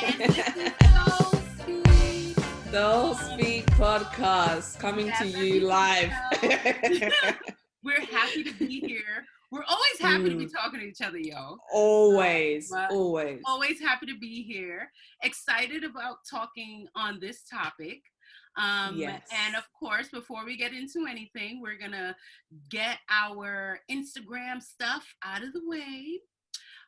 And this is So Speak. So Speak podcast coming to you live. We're happy to be here. We're always happy to be talking to each other, yo. Always. Always happy to be here. Excited about talking on this topic. Yes. And of course, before we get into anything, we're going to get our Instagram stuff out of the way.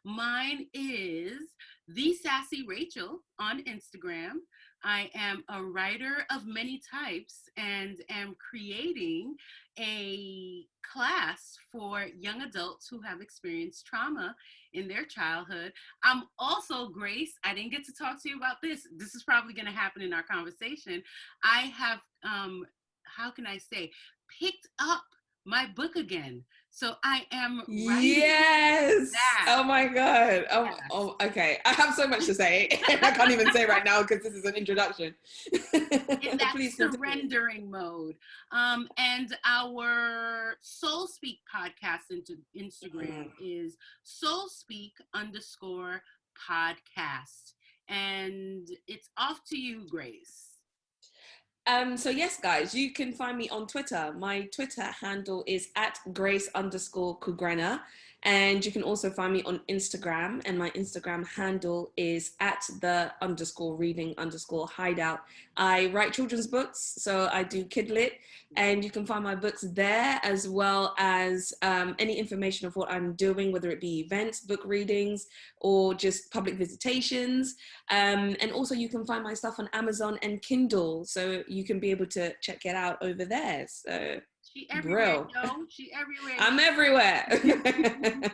Mine is The Sassy Rachel on Instagram. I am a writer of many types and am creating a class for young adults who have experienced trauma in their childhood. I'm also, Grace, I didn't get to talk to you about this. This is probably going to happen in our conversation. I have, picked up my book again. So I am writing. Yes. that. Oh my God. Yes. Okay. I have so much to say. I can't even say right now because this is an introduction. In that Please surrendering mode. And our Soul Speak podcast Instagram is soulspeak_podcast. And it's off to you, Grace. So yes, guys, you can find me on Twitter. My Twitter handle is @Grace_Kugrena. And you can also find me on Instagram. And my Instagram handle is @the_reading_hideout. I write children's books, so I do kid lit. And you can find my books there, as well as any information of what I'm doing, whether it be events, book readings, or just public visitations. And also you can find my stuff on Amazon and Kindle, so you can be able to check it out over there. So she everywhere, yo. She everywhere. I'm everywhere.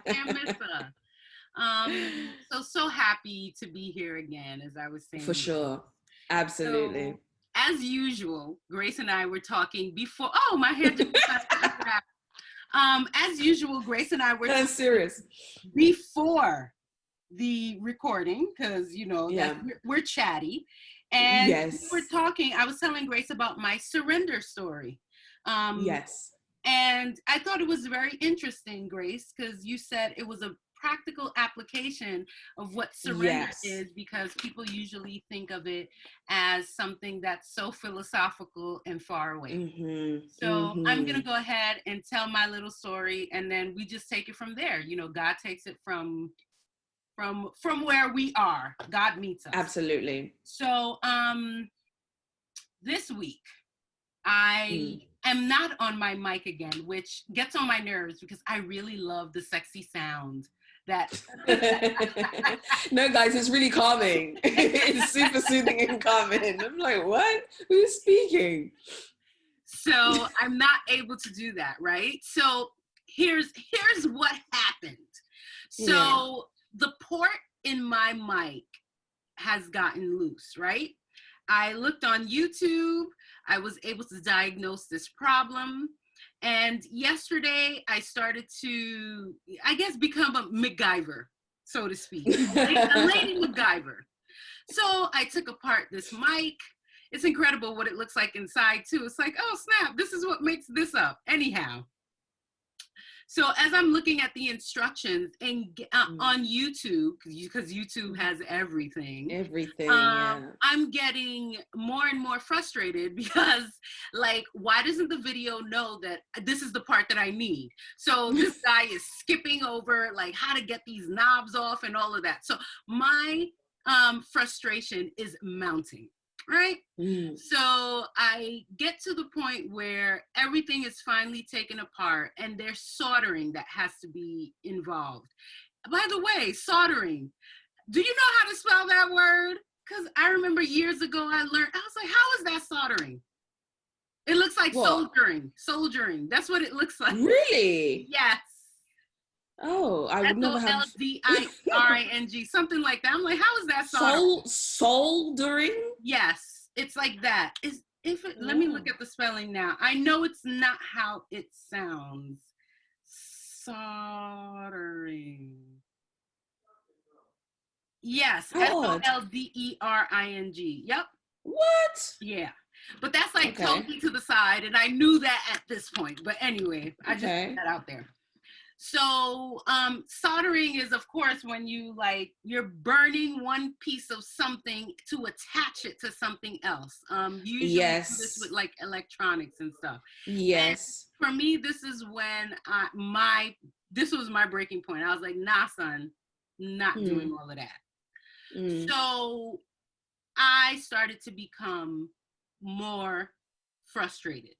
Can't miss her. So happy to be here again, as I was saying. For sure. Absolutely. So, as usual, Grace and I were talking before. Oh, my hand just as usual, Grace and I were That's serious. Before the recording, because we're chatty, and yes, we were talking. I was telling Grace about my surrender story. Yes, and I thought it was very interesting, Grace, because you said it was a practical application of what surrender is, because people usually think of it as something that's so philosophical and far away. So I'm going to go ahead and tell my little story, and then we just take it from there. God takes it from where we are. God meets us. Absolutely. So this week I am not on my mic again, which gets on my nerves because I really love the sexy sound that No, guys, it's really calming. It's super soothing and calming. I'm like, what? Who's speaking? So I'm not able to do that, right? So here's what happened. So the port in my mic has gotten loose, right? I looked on YouTube. I was able to diagnose this problem. And yesterday I started to, I guess, become a MacGyver, so to speak, a lady MacGyver. So I took apart this mic. It's incredible what it looks like inside too. It's like, oh snap, this is what makes this up. Anyhow. So as I'm looking at the instructions and on YouTube, because YouTube has everything. I'm getting more and more frustrated because, like, why doesn't the video know that this is the part that I need? So this guy is skipping over, like, how to get these knobs off and all of that. So my frustration is mounting. Right? So I get to the point where everything is finally taken apart and there's soldering that has to be involved. By the way, soldering, do you know how to spell that word? Because I remember years ago I learned, I was like, how is that soldering? It looks like soldering. That's what it looks like. Really? Yes. Oh, I would never have. SOLDIRING, something like that. I'm like, how is that soldering? Yes, it's like that. Let me look at the spelling now. I know it's not how it sounds. Soldering. Yes, SOLDERING. Yep. What? Yeah. But that's like totally to the side, and I knew that at this point. But anyway, I just put that out there. So soldering is, of course, when you're burning one piece of something to attach it to something else. You usually do this with Yes. like electronics and stuff. And Yes. for me, this is when this was my breaking point. I was like, nah, son, not doing Mm. all of that. Mm. So I started to become more frustrated.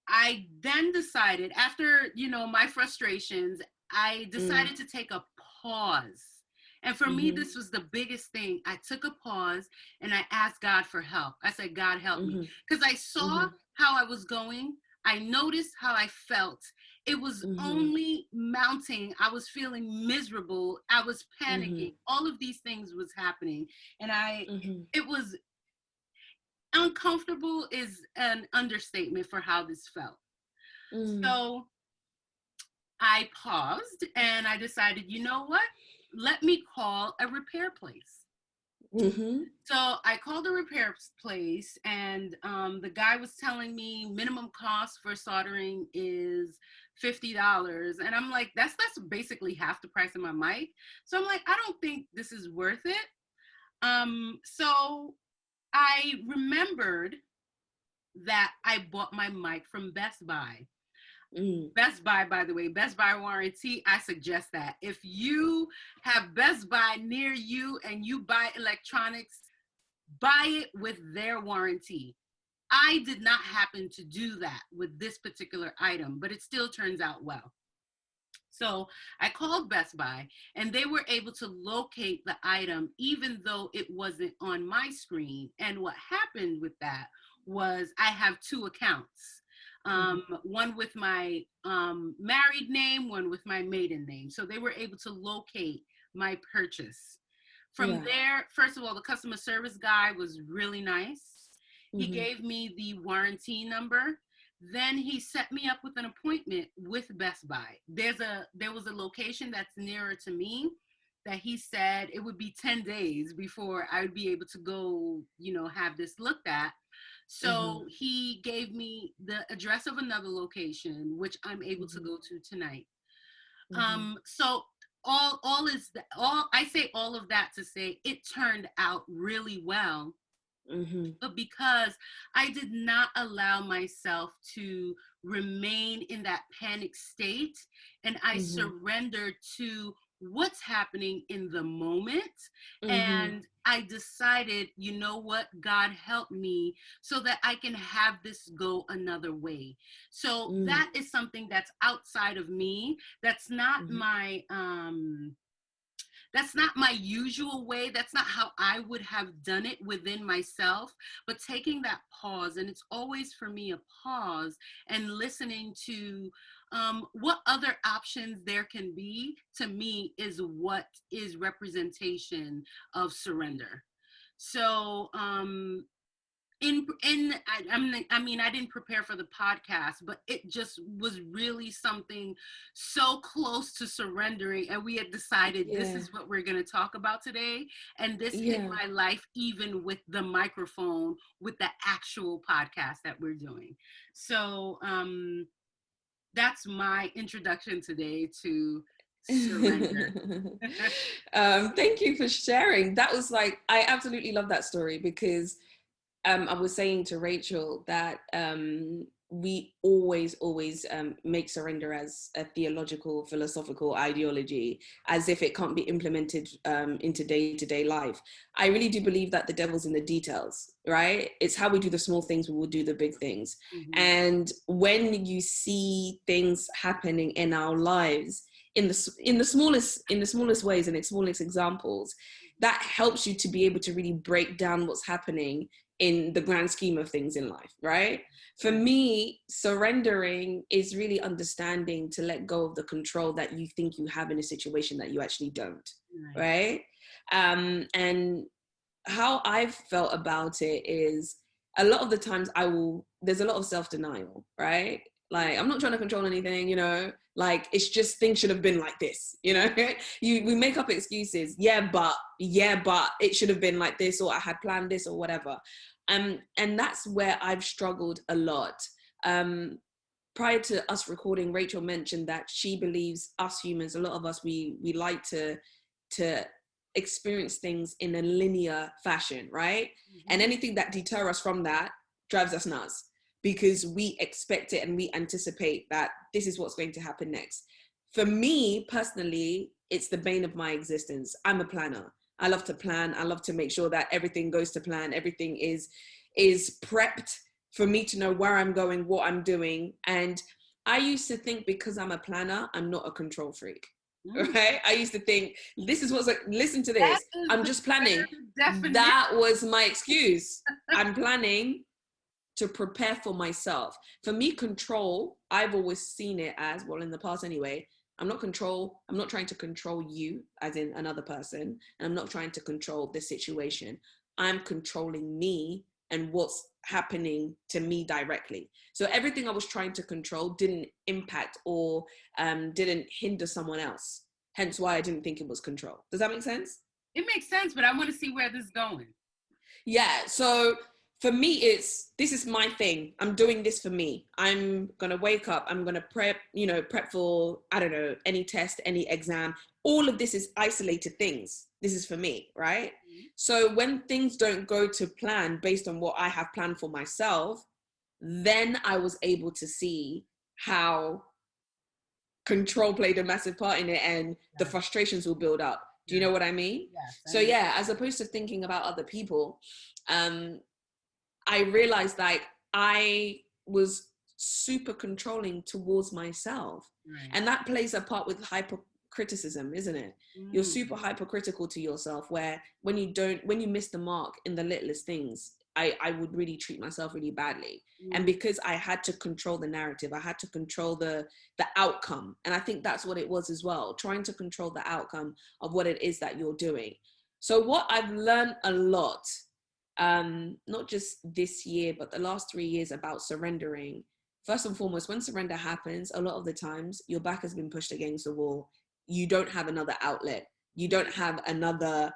I then decided, after, my frustrations, I Mm. decided to take a pause. And for me, Mhm. this was the biggest thing. I took a pause and I asked God for help. I said, God, help me. Mhm. Because I saw Mhm. how I was going. I noticed how I felt. It was Mhm. only mounting. I was feeling miserable. I was Mhm. panicking. All of these things was happening. And Mhm. it was uncomfortable is an understatement for how this felt. Mm. So I paused and I decided, you know what? Let me call a repair place. Mhm. So I called a repair place, and the guy was telling me minimum cost for soldering is $50, and I'm like, that's basically half the price of my mic. So I'm like, I don't think this is worth it. So I remembered that I bought my mic from Best Buy. Mm. Best Buy, by the way, Best Buy warranty, I suggest that. If you have Best Buy near you and you buy electronics, buy it with their warranty. I did not happen to do that with this particular item, but it still turns out well. So I called Best Buy and they were able to locate the item even though it wasn't on my screen. And what happened with that was I have two accounts. Mhm. One with my married name, one with my maiden name. So they were able to locate my purchase. From Yeah. there, first of all, the customer service guy was really nice. He Mhm. gave me the warranty number. Then he set me up with an appointment with Best Buy. There was a location that's nearer to me that he said it would be 10 days before I would be able to go, have this looked at. Mhm. So he gave me the address of another location, which I'm able to Mhm. go to tonight. Mhm. So all I say all of that to say it turned out really well, Mhm. but because I did not allow myself to remain in that panic state and I Mhm. surrendered to what's happening in the moment. Mhm. And I decided, you know what, God help me so that I can have this go another way. So Mm. that is something that's outside of me. Mhm. That's not my usual way. That's not how I would have done it within myself. But taking that pause, and it's always for me a pause, and listening to what other options there can be, to me, is what is representation of surrender. So, I didn't prepare for the podcast, but it just was really something so close to surrendering, and we had decided this Yeah. is what we're going to talk about today, and this hit Yeah. my life even with the microphone, with the actual podcast that we're doing. So that's my introduction today to surrender. Thank you for sharing. That was like, I absolutely love that story because I was saying to Rachel that we always make surrender as a theological, philosophical ideology, as if it can't be implemented into day-to-day life. I really do believe that the devil's in the details, right? It's how we do the small things, we will do the big things. Mhm. And when you see things happening in our lives, in the smallest ways and in smallest examples, that helps you to be able to really break down what's happening in the grand scheme of things in life, right? For Right. me, surrendering is really understanding to let go of the control that you think you have in a situation that you actually don't, Right. right? And how I've felt about it is a lot of the times there's a lot of self-denial, right? Like, I'm not trying to control anything, like it's just things should have been like this, we make up excuses. Yeah, but it should have been like this, or I had planned this or whatever. And that's where I've struggled a lot. Um, prior to us recording, Rachel mentioned that she believes us humans, a lot of us, we like to experience things in a linear fashion, right? And anything that deter us from that drives us nuts, because we expect it and we anticipate that this is what's going to happen next. For me personally, it's the bane of my existence. I'm a planner. I love to plan. I love to make sure that everything goes to plan. Everything is prepped for me to know where I'm going, what I'm doing. And I used to think because I'm a planner, I'm not a control freak. Right? I used to think this is what's like, listen to this. I'm just planning. That was my excuse. I'm planning to prepare for myself. For me, control, I've always seen it as, well, in the past anyway, I'm not trying to control you as in another person, and I'm not trying to control the situation. I'm controlling me and what's happening to me directly. So everything I was trying to control didn't impact or didn't hinder someone else. Hence why I didn't think it was control. Does that make sense? It makes sense, but I want to see where this is going. Yeah, so for me, this is my thing. I'm doing this for me. I'm going to wake up. I'm going to prep for, I don't know, any test, any exam. All of this is isolated things. This is for me, right? So when things don't go to plan based on what I have planned for myself, then I was able to see how control played a massive part in it, and the frustrations will build up. Do you know what I mean? Yes. So yeah, as opposed to thinking about other people, I realized like I was super controlling towards myself. Right. And that plays a part with hypercriticism, isn't it? You're super hypercritical to yourself, where when you miss the mark in the littlest things, I would really treat myself really badly. And because I had to control the narrative, I had to control the outcome. And I think that's what it was as well, trying to control the outcome of what it is that you're doing. So what I've learned a lot, not just this year, but the last 3 years, about surrendering. First and foremost, when surrender happens, a lot of the times your back has been pushed against the wall. You don't have another outlet. You don't have another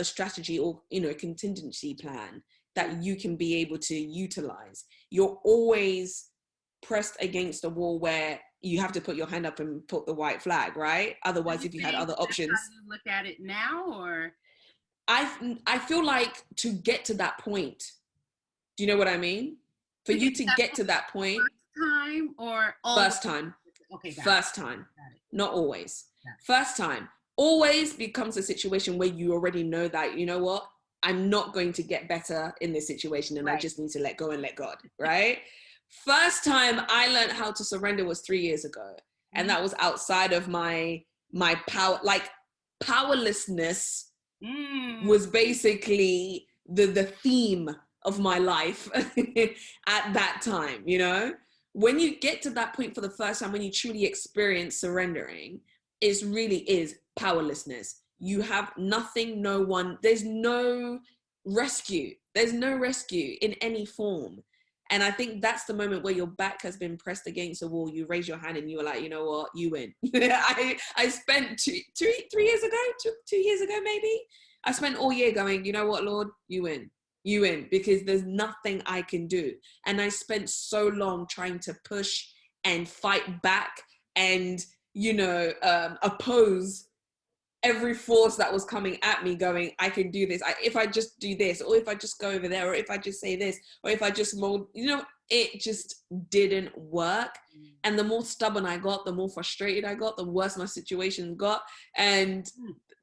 strategy or, contingency plan that you can be able to utilize. You're always pressed against a wall where you have to put your hand up and put the white flag, right? Otherwise, if you had other options. That's how you look at it now, or? I feel like to get to that point, do you know what I mean? For you to get to that point. First time or first time? Okay, first time. Not always. First time. Always becomes a situation where you already know that, you know what? I'm not going to get better in this situation, and I just need to let go and let God, right? First time I learned how to surrender was 3 years ago. And that was outside of my power, like powerlessness was basically the theme of my life at that time. When you get to that point for the first time, when you truly experience surrendering, it really is powerlessness. You have nothing, no one, there's no rescue in any form. And I think that's the moment where your back has been pressed against the wall. You raise your hand and you're like, you know what, you win. I spent 3 years ago, 2 years ago, maybe. I spent all year going, you know what, Lord, you win, because there's nothing I can do. And I spent so long trying to push and fight back and, oppose every force that was coming at me, going, I can do this. If I just do this, or if I just go over there, or if I just say this, or if I just mold, it just didn't work. And the more stubborn I got, the more frustrated I got, the worse my situation got. And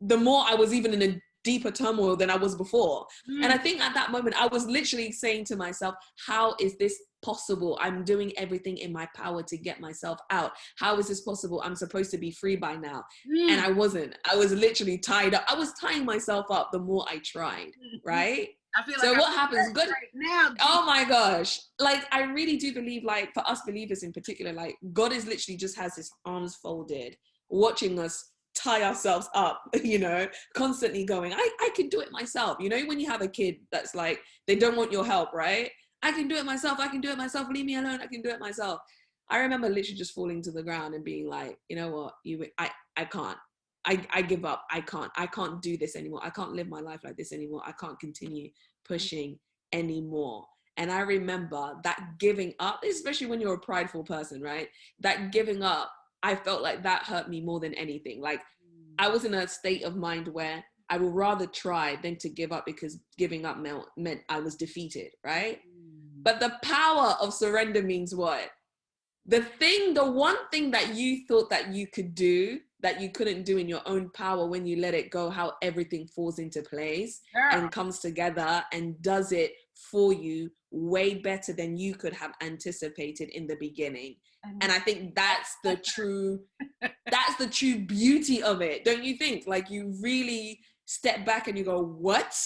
the more I was even in a deeper turmoil than I was before. And I think at that moment, I was literally saying to myself, how is this possible? I'm doing everything in my power to get myself out. How is this possible? I'm supposed to be free by now. And I wasn't. I was literally tied up. I was tying myself up the more I tried, right? I feel so like what happens? Good. Right now. Oh my gosh. Like, I really do believe, like, for us believers in particular, like, God is literally just has his arms folded, watching us tie ourselves up, constantly going, I can do it myself. When you have a kid that's like, they don't want your help, right? I can do it myself. Leave me alone. I can do it myself. I remember literally just falling to the ground and being like, you know what? I can't. I give up. I can't do this anymore. I can't live my life like this anymore. I can't continue pushing anymore. And I remember that giving up, especially when you're a prideful person, right? That giving up, I felt like that hurt me more than anything. Like I was in a state of mind where I would rather try than to give up, because giving up meant I was defeated, right? But the power of surrender means what? The one thing that you thought that you could do, that you couldn't do in your own power, when you let it go, how everything falls into place and comes together and does it for you way better than you could have anticipated in the beginning. And I think that's the true beauty of it, don't you think? Like you really step back and you go, what?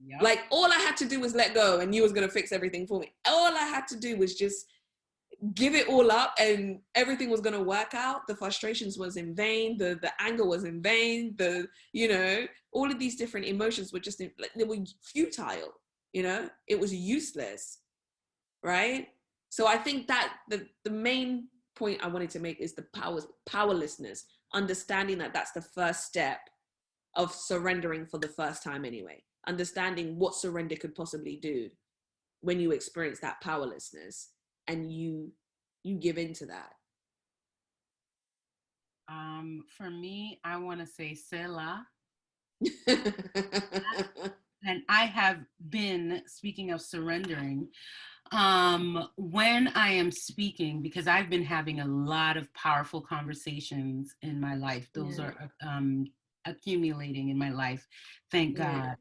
Yep. Like all I had to do was let go, and you was going to fix everything for me. All I had to do was just give it all up, and everything was going to work out. The frustrations was in vain. The anger was in vain. All of these different emotions were just, they were futile, it was useless. Right. So I think that the main point I wanted to make is the powerlessness, understanding that that's the first step of surrendering for the first time anyway, understanding what surrender could possibly do when you experience that powerlessness and you give into that. For me, I want to say Selah. And I have been, speaking of surrendering, when I am speaking, because I've been having a lot of powerful conversations in my life. Those are accumulating in my life, thank God.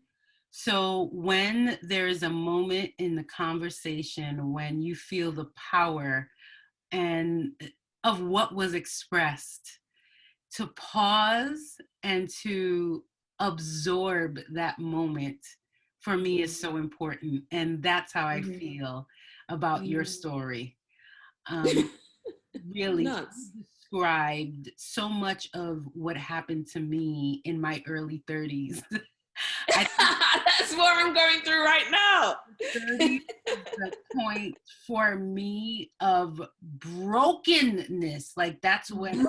So when there is a moment in the conversation when you feel the power and of what was expressed, to pause and to absorb that moment, for me, is so important. And that's how I feel about your story. Really described so much of what happened to me in my early 30s. That's what I'm going through right now. 30 is the point for me of brokenness. Like that's when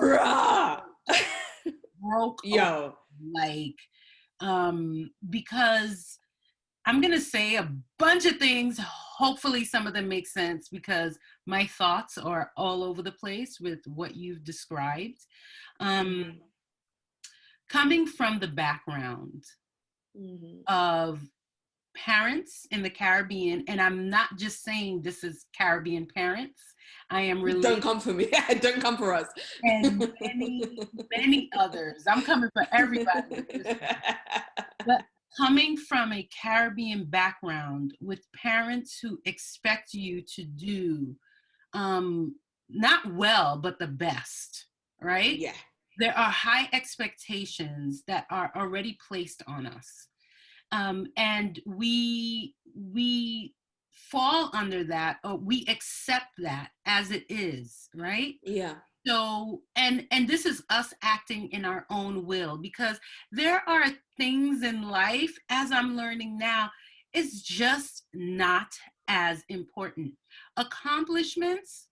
broke. Yo. Like, because I'm going to say a bunch of things. Hopefully some of them make sense, because my thoughts are all over the place with what you've described. Coming from the background of parents in the Caribbean, and I'm not just saying this is Caribbean parents. I am really— Don't come for me. Don't come for us. And many others. I'm coming for everybody. But coming from a Caribbean background with parents who expect you to do not well, but the best, right? Yeah. There are high expectations that are already placed on us. And we fall under that, or we accept that as it is, right? Yeah. So, and this is us acting in our own will, because there are things in life, as I'm learning now, it's just not as important. Accomplishments,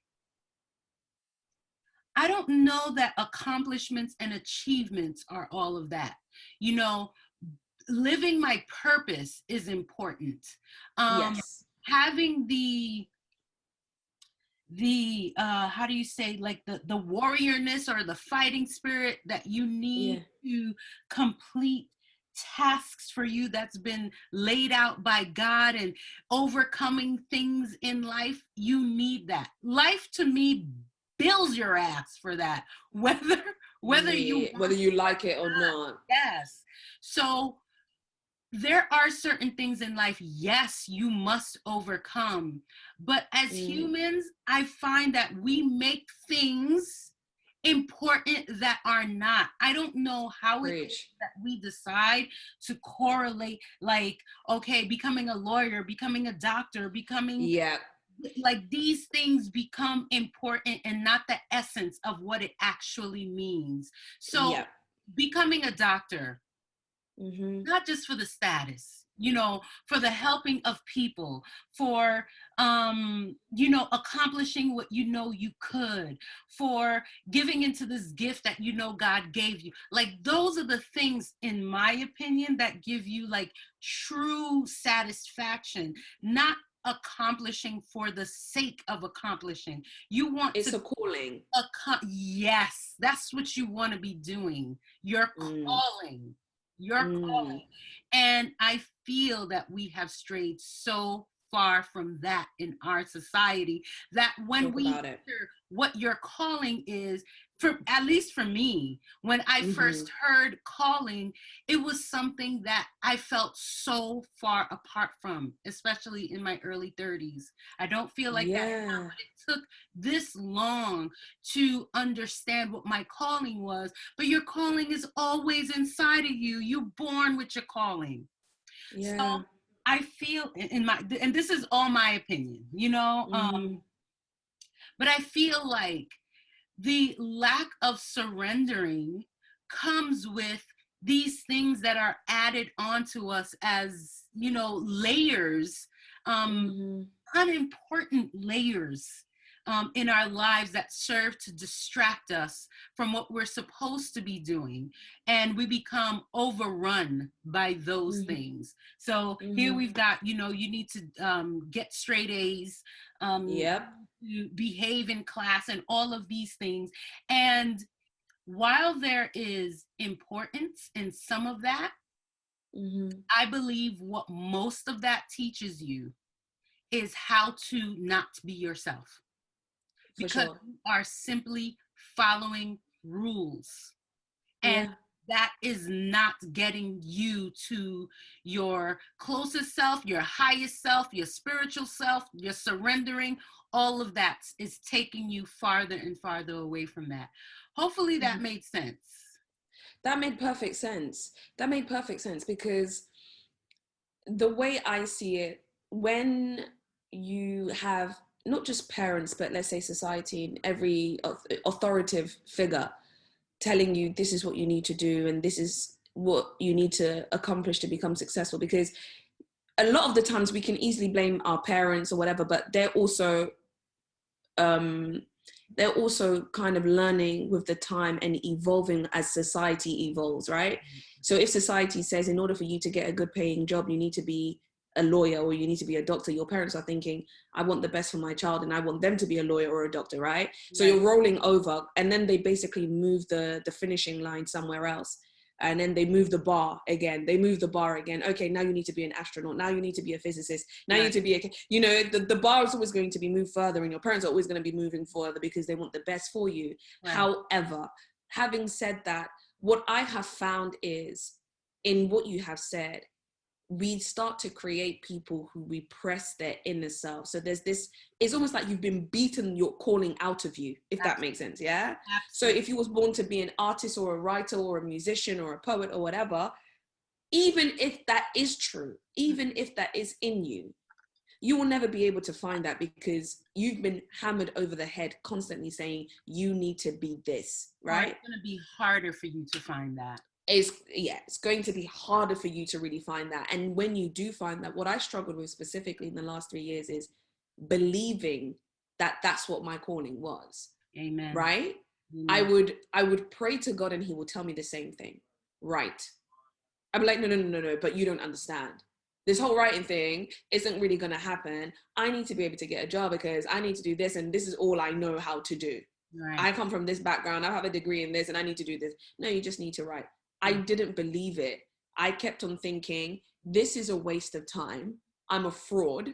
I don't know that accomplishments and achievements are all of that. Living my purpose is important. Yes. Having the how do you say, like the warriorness or the fighting spirit that you need to complete tasks for you that's been laid out by God, and overcoming things in life, you need that. Life, to me, bills your ass for that, whether you like it or not. Yes. So there are certain things in life, yes, you must overcome. But as humans, I find that we make things important that are not. I don't know how it is that we decide to correlate, like, okay, becoming a lawyer, becoming a doctor, becoming like these things become important and not the essence of what it actually means. So becoming a doctor, not just for the status, for the helping of people, for, accomplishing what you could, for giving into this gift that God gave you. Like, those are the things, in my opinion, that give you like true satisfaction, not accomplishing for the sake of accomplishing. You want It's to a calling. yes, that's what you want to be doing. Your Mm. calling. Your Mm. calling. And I feel that we have strayed so far from that in our society that when Talk we about it. hear what your calling is, for at least for me, when I first heard calling, it was something that I felt so far apart from, especially in my early 30s. I don't feel like that now, but it took this long to understand what my calling was. But your calling is always inside of you. You're born with your calling. So Yeah. I feel in my, and this is all my opinion, you know, but I feel like the lack of surrendering comes with these things that are added onto us as, you know, layers, unimportant layers in our lives that serve to distract us from what we're supposed to be doing. And we become overrun by those things. So here we've got, you know, you need to get straight A's, Yep. to behave in class and all of these things. And while there is importance in some of that, I believe what most of that teaches you is how to not be yourself, For because sure. you are simply following rules. And Yeah. that is not getting you to your closest self, your highest self, your spiritual self, your surrendering. All of that is taking you farther and farther away from that. Hopefully that made sense. That made perfect sense. That made perfect sense because the way I see it, when you have not just parents, but let's say society and every authoritative figure telling you this is what you need to do and this is what you need to accomplish to become successful, because a lot of the times we can easily blame our parents or whatever, but um they're also kind of learning with the time and evolving as society evolves, right? So if society says in order for you to get a good paying job you need to be a lawyer or you need to be a doctor, your parents are thinking, I want the best for my child and I want them to be a lawyer or a doctor, right? So you're rolling over, and then they basically move the finishing line somewhere else, and then they move the bar again. Okay, now you need to be an astronaut, now you need to be a physicist, now you need to be a, you know, the bar is always going to be moved further, and your parents are always going to be moving further because they want the best for you. However, having said that, what I have found is, in what you have said, we start to create people who repress their inner self. So there's this, it's almost like you've been beaten your calling out of you, if that makes sense. Yeah. So if you was born to be an artist or a writer or a musician or a poet or whatever, even if that is true, even if that is in you, you will never be able to find that because you've been hammered over the head constantly saying you need to be this, right? It's going to be harder for you to find that. It's going to be harder for you to really find that. And when you do find that, what I struggled with specifically in the last 3 years is believing that that's what my calling was. Amen. Right? Amen. I would pray to God and he would tell me the same thing. Right. I'm like, no, but you don't understand. This whole writing thing isn't really going to happen. I need to be able to get a job because I need to do this, and this is all I know how to do. I come from this background, I have a degree in this, and I need to do this. No, you just need to write. I didn't believe it. I kept on thinking, this is a waste of time. I'm a fraud.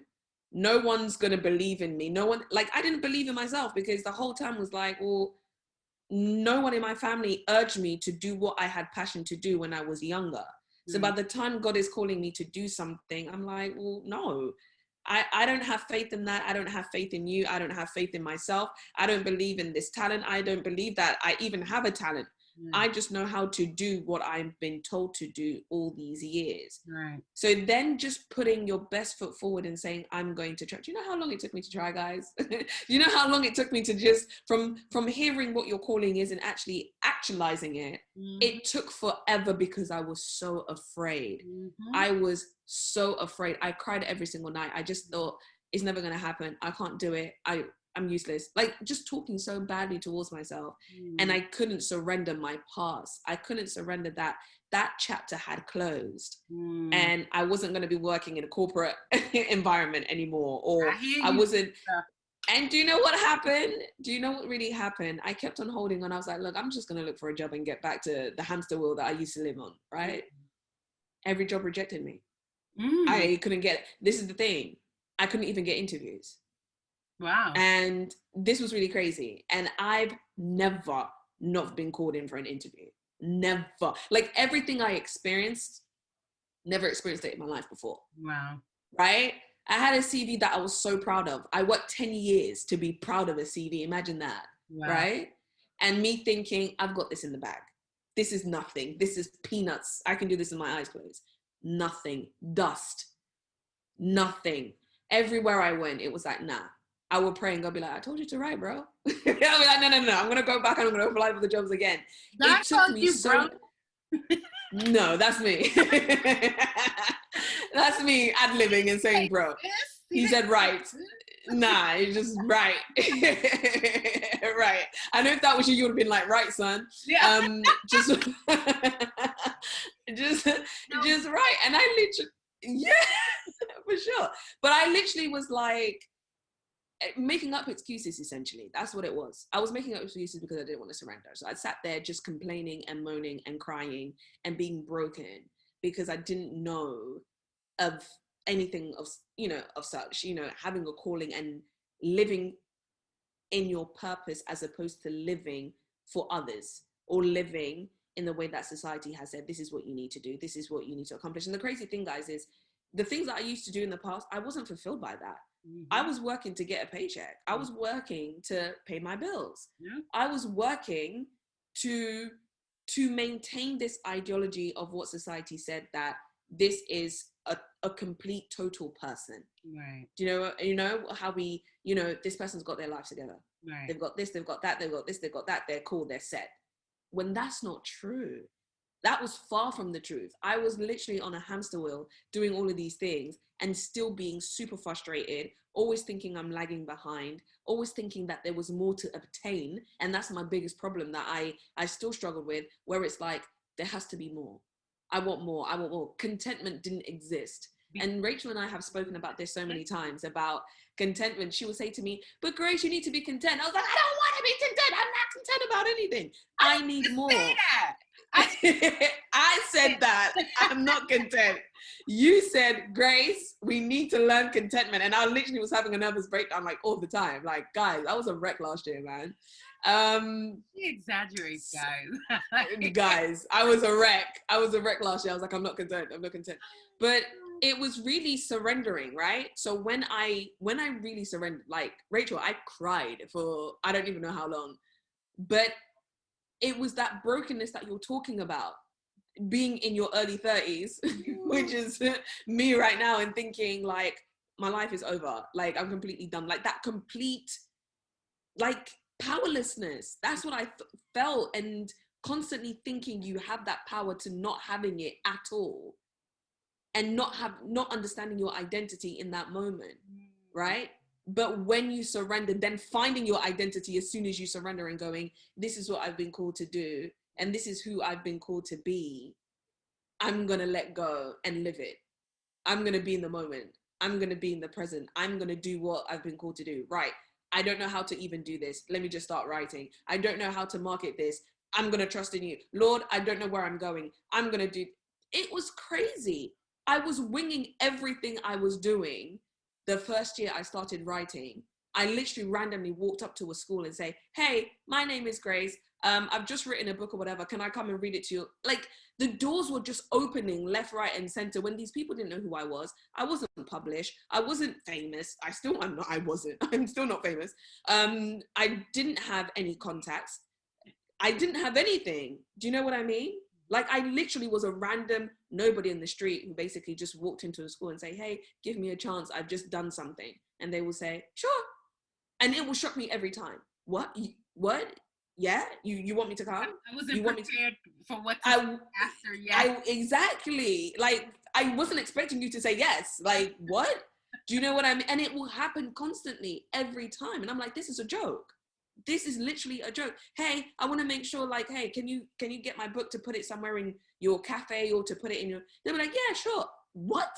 No one's going to believe in me. No one, like, I didn't believe in myself because the whole time was like, well, no one in my family urged me to do what I had passion to do when I was younger. So by the time God is calling me to do something, I'm like, well, no, I don't have faith in that. I don't have faith in you. I don't have faith in myself. I don't believe in this talent. I don't believe that I even have a talent. I just know how to do what I've been told to do all these years. So then just putting your best foot forward and saying, I'm going to try. Do you know how long it took me to try, guys? You know how long it took me to just, from hearing what your calling is and actually actualizing it, it took forever because I was so afraid. I was so afraid. I cried every single night. I just thought, it's never going to happen. I can't do it. I'm useless. Like, just talking so badly towards myself. And I couldn't surrender my past. I couldn't surrender that that chapter had closed. Mm. And I wasn't going to be working in a corporate environment anymore, or I hear I you. wasn't. And do you know what happened? Do you know what really happened? I kept on holding on. I was like, look, I'm just going to look for a job and get back to the hamster wheel that I used to live on, right? Every job rejected me. I couldn't get, this is the thing, I couldn't even get interviews. Wow. And this was really crazy. And I've never not been called in for an interview. Never. Like everything I experienced, never experienced it in my life before. Wow. Right? I had a CV that I was so proud of. I worked 10 years to be proud of a CV. Imagine that. Wow. Right? And me thinking, I've got this in the bag. This is nothing. This is peanuts. I can do this with my eyes closed. Nothing. Dust. Nothing. Everywhere I went, it was like, nah. I would pray and God be like, I told you to write, bro. I'll be like, no. I'm going to go back and I'm going to apply for the jobs again. That told you, bro. No, that's me. That's me ad-libbing and saying, bro. He said, right. Nah, it's just right. Right. I know if that was you, you would have been like, right, son. Yeah. Just right. And I literally, yeah, for sure. But I literally was like, making up excuses, essentially. That's what it was. I was making up excuses because I didn't want to surrender. So I sat there just complaining and moaning and crying and being broken because I didn't know of anything of, of such, having a calling and living in your purpose as opposed to living for others or living in the way that society has said, this is what you need to do. This is what you need to accomplish. And the crazy thing, guys, is the things that I used to do in the past, I wasn't fulfilled by that. I was working to get a paycheck. I was working to pay my bills. Yeah. I was working to maintain this ideology of what society said that this is a complete total person. Right. Do you know how we, this person's got their life together. Right. They've got this, they've got that, they've got this, they've got that, they're cool, they're set. When that's not true. That was far from the truth. I was literally on a hamster wheel doing all of these things and still being super frustrated, always thinking I'm lagging behind, always thinking that there was more to obtain. And that's my biggest problem that I still struggle with, where it's like, there has to be more. I want more. I want more. Contentment didn't exist. And Rachel and I have spoken about this so many times, about contentment. She would say to me, but Grace, you need to be content. I was like, I don't want to be content. I'm not content about anything. I need more. Say that. I said that. I'm not content. You said, Grace, we need to learn contentment. And I literally was having a nervous breakdown like all the time. Like, guys, I was a wreck last year, man. She exaggerates, guys. Guys, I was a wreck. I was a wreck last year. I was like, I'm not content. But it was really surrendering, right? So when I really surrendered, like Rachel, I cried for I don't even know how long. But it was that brokenness that you're talking about, being in your early 30s, which is me right now, and thinking like, my life is over. Like, I'm completely done. Like that complete, like powerlessness. That's what I felt. And constantly thinking you have that power to not having it at all. And not understanding your identity in that moment, right? But when you surrender, then finding your identity as soon as you surrender and going, this is what I've been called to do, and this is who I've been called to be. I'm going to let go and live it. I'm going to be in the moment. I'm going to be in the present. I'm going to do what I've been called to do. Right. I don't know how to even do this. Let me just start writing. I don't know how to market this. I'm going to trust in you. Lord, I don't know where I'm going. I'm going to do. It was crazy. I was winging everything I was doing. The first year I started writing, I literally randomly walked up to a school and say, hey, my name is Grace. I've just written a book or whatever. Can I come and read it to you? Like the doors were just opening left, right, and center when these people didn't know who I was. I wasn't published. I wasn't famous. I'm still not famous. I didn't have any contacts. I didn't have anything. Do you know what I mean? Like I literally was a random nobody in the street who basically just walked into a school and say, hey, give me a chance. I've just done something. And they will say, sure. And it will shock me every time. What? Yeah? You want me to come? I wasn't prepared for what to after yes. Exactly. Like I wasn't expecting you to say yes. Like what? Do you know what I mean? And it will happen constantly every time. And I'm like, this is a joke. this is literally a joke. Hey, I want to make sure, like, hey, can you get my book to put it somewhere in your cafe or to put it in your, they'll be like, yeah, sure. What?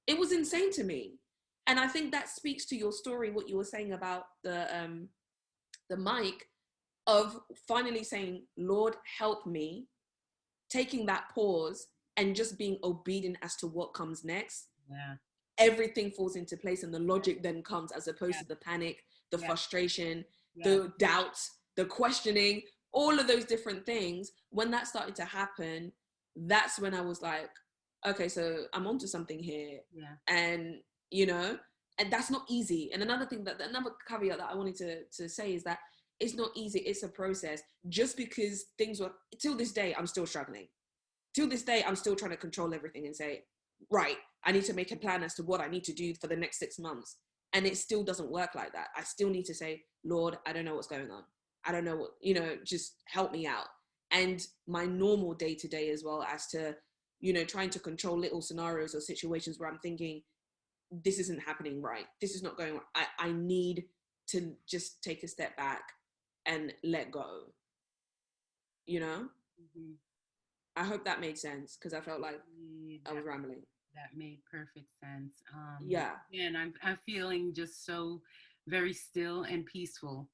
It was insane to me. And I think that speaks to your story, what you were saying about the mic, of finally saying, Lord, help me, taking that pause and just being obedient as to what comes next. Yeah. Everything falls into place and the logic then comes, as opposed Yeah. to the panic, the Yeah. frustration, Yeah. the doubt, the questioning, all of those different things. When that started to happen, that's when I was like, okay, so I'm onto something here. Yeah. And, and that's not easy. And another caveat that I wanted to say is that it's not easy. It's a process. Just because things were, till this day, I'm still struggling. Till this day, I'm still trying to control everything and say, right, I need to make a plan as to what I need to do for the next 6 months. And it still doesn't work like that. I still need to say, Lord, I don't know what's going on. I don't know what, just help me out. And my normal day to day as well, as to, trying to control little scenarios or situations where I'm thinking, this isn't happening right. This is not going right. I need to just take a step back and let go, Mm-hmm. I hope that made sense, because I felt like I was rambling. That made perfect sense. Yeah. And I'm feeling just so very still and peaceful,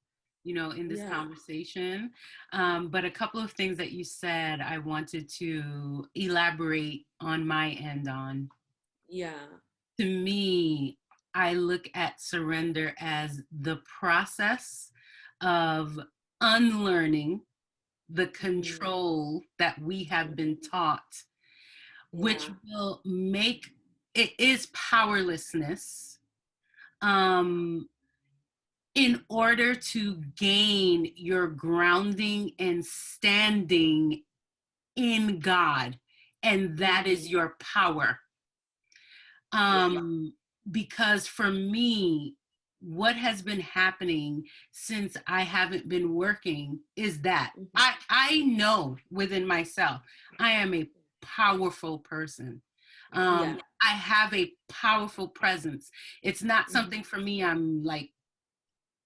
in this conversation. But a couple of things that you said, I wanted to elaborate on my end on. Yeah. To me, I look at surrender as the process of unlearning the control that we have been taught, which will make it is powerlessness, in order to gain your grounding and standing in God, and that is your power. Because for me, what has been happening since I haven't been working is that I know within myself, I am a powerful person. I have a powerful presence. It's not something for me I'm like,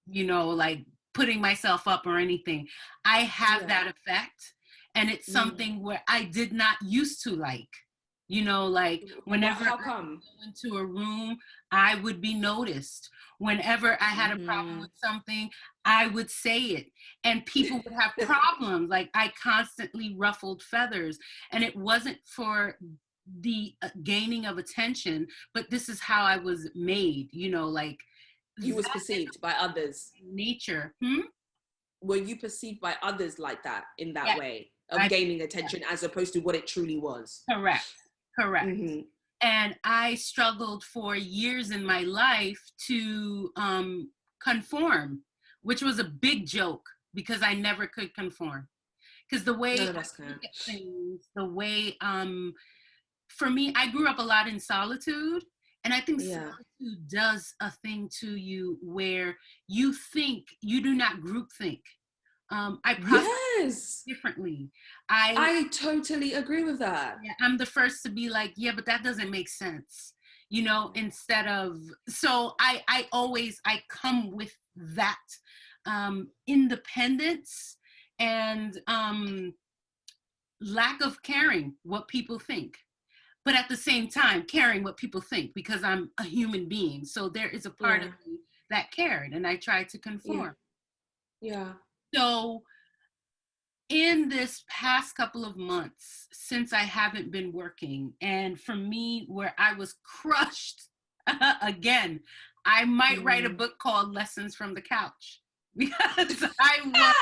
like putting myself up or anything. I have that effect, and it's something where I did not used to like. Like whenever How I come? go into a room, I would be noticed. Whenever I had a problem with something, I would say it, and people would have problems. Like I constantly ruffled feathers, and it wasn't for the gaining of attention, but this is how I was made, like you was perceived by others. Nature. Were you perceived by others like that, in that Yes, way of gaining attention, as opposed to what it truly was? Correct. And I struggled for years in my life to conform, which was a big joke because I never could conform. Because the way None of us can. look at things, the way, for me, I grew up a lot in solitude. And I think solitude does a thing to you where you think, you do not group think. I process differently. I totally agree with that. Yeah, I'm the first to be like, yeah, but that doesn't make sense, instead of, so I come with that independence and lack of caring what people think, but at the same time caring what people think, because I'm a human being. So there is a part of me that cared, and I tried to conform. So in this past couple of months, since I haven't been working, and for me, where I was crushed again, I might write a book called Lessons from the Couch, because I was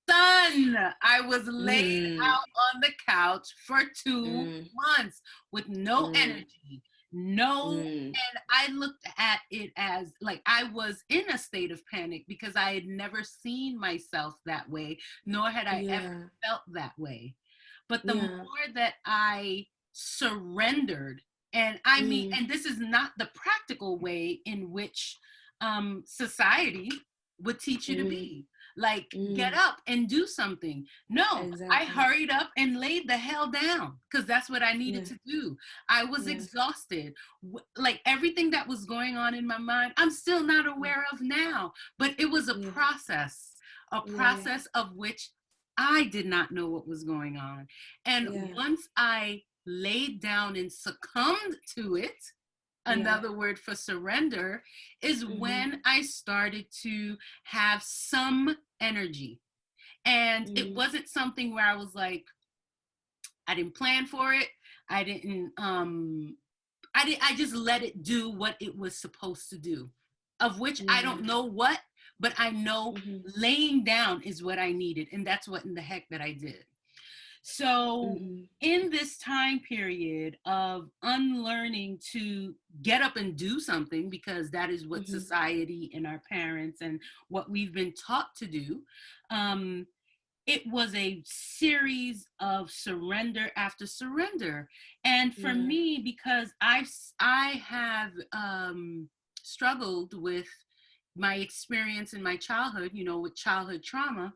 done. I was laid out on the couch for 2 months with no energy, and I looked at it as like I was in a state of panic, because I had never seen myself that way, nor had I ever felt that way. But the more that I surrendered, and I mean, and this is not the practical way in which society would teach you to be. Like, get up and do something. No, I Exactly. hurried up and laid the hell down because that's what I needed Yeah. to do. I was Yeah. exhausted. Like everything that was going on in my mind, I'm still not Yeah. aware of now. But it was Yeah. a Yeah. process of which I did not know what was going on. And Yeah. once I laid down and succumbed to it, Yeah. another word for surrender, is Mm-hmm. when I started to have some energy. And it Mm. wasn't something where I was like, I didn't plan for it. I didn't I just let it do what it was supposed to do, of which I Yeah. don't know what, but I know Mm-hmm. laying down is what I needed. And that's what in the heck that I did. So, Mm-hmm. in this time period of unlearning to get up and do something, because that is what Mm-hmm. society and our parents and what we've been taught to do, um, it was a series of surrender after surrender. And for Yeah. me, because I have struggled with my experience in my childhood, with childhood trauma,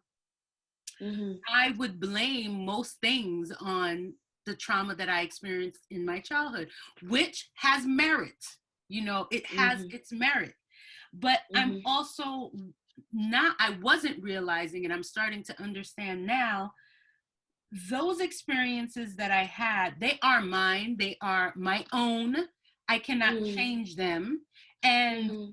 Mm-hmm. I would blame most things on the trauma that I experienced in my childhood, which has merit. It has Mm-hmm. its merit. But I'm Mm-hmm. also not, I wasn't realizing, and I'm starting to understand now, those experiences that I had, they are mine, they are my own. I cannot Mm-hmm. change them. And Mm-hmm.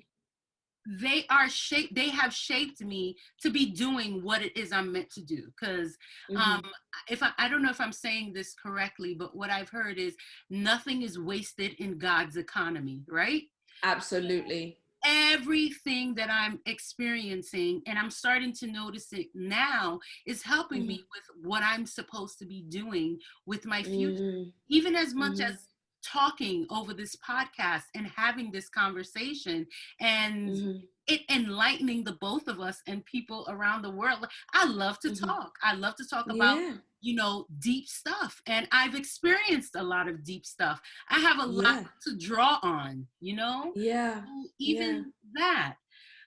they have shaped me to be doing what it is I'm meant to do. Because um Mm-hmm. if I don't know if I'm saying this correctly, but what I've heard is nothing is wasted in God's economy, right? Absolutely. Everything that I'm experiencing, and I'm starting to notice it now, is helping Mm-hmm. me with what I'm supposed to be doing with my future. Mm-hmm. Even as much Mm-hmm. as talking over this podcast and having this conversation and Mm-hmm. it enlightening the both of us and people around the world. I love to Mm-hmm. talk. I love to talk about, Yeah. deep stuff. And I've experienced a lot of deep stuff. I have a lot Yeah. to draw on, Yeah. Yeah. even that.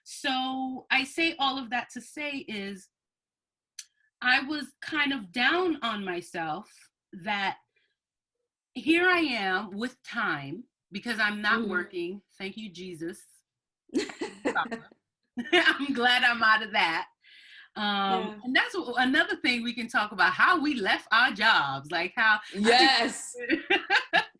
So I say all of that to say is I was kind of down on myself that here I am with time because I'm not Mm-hmm. working. Thank you, Jesus. I'm glad I'm out of that. Yeah. And that's another thing we can talk about, how we left our jobs, like how I think Yes.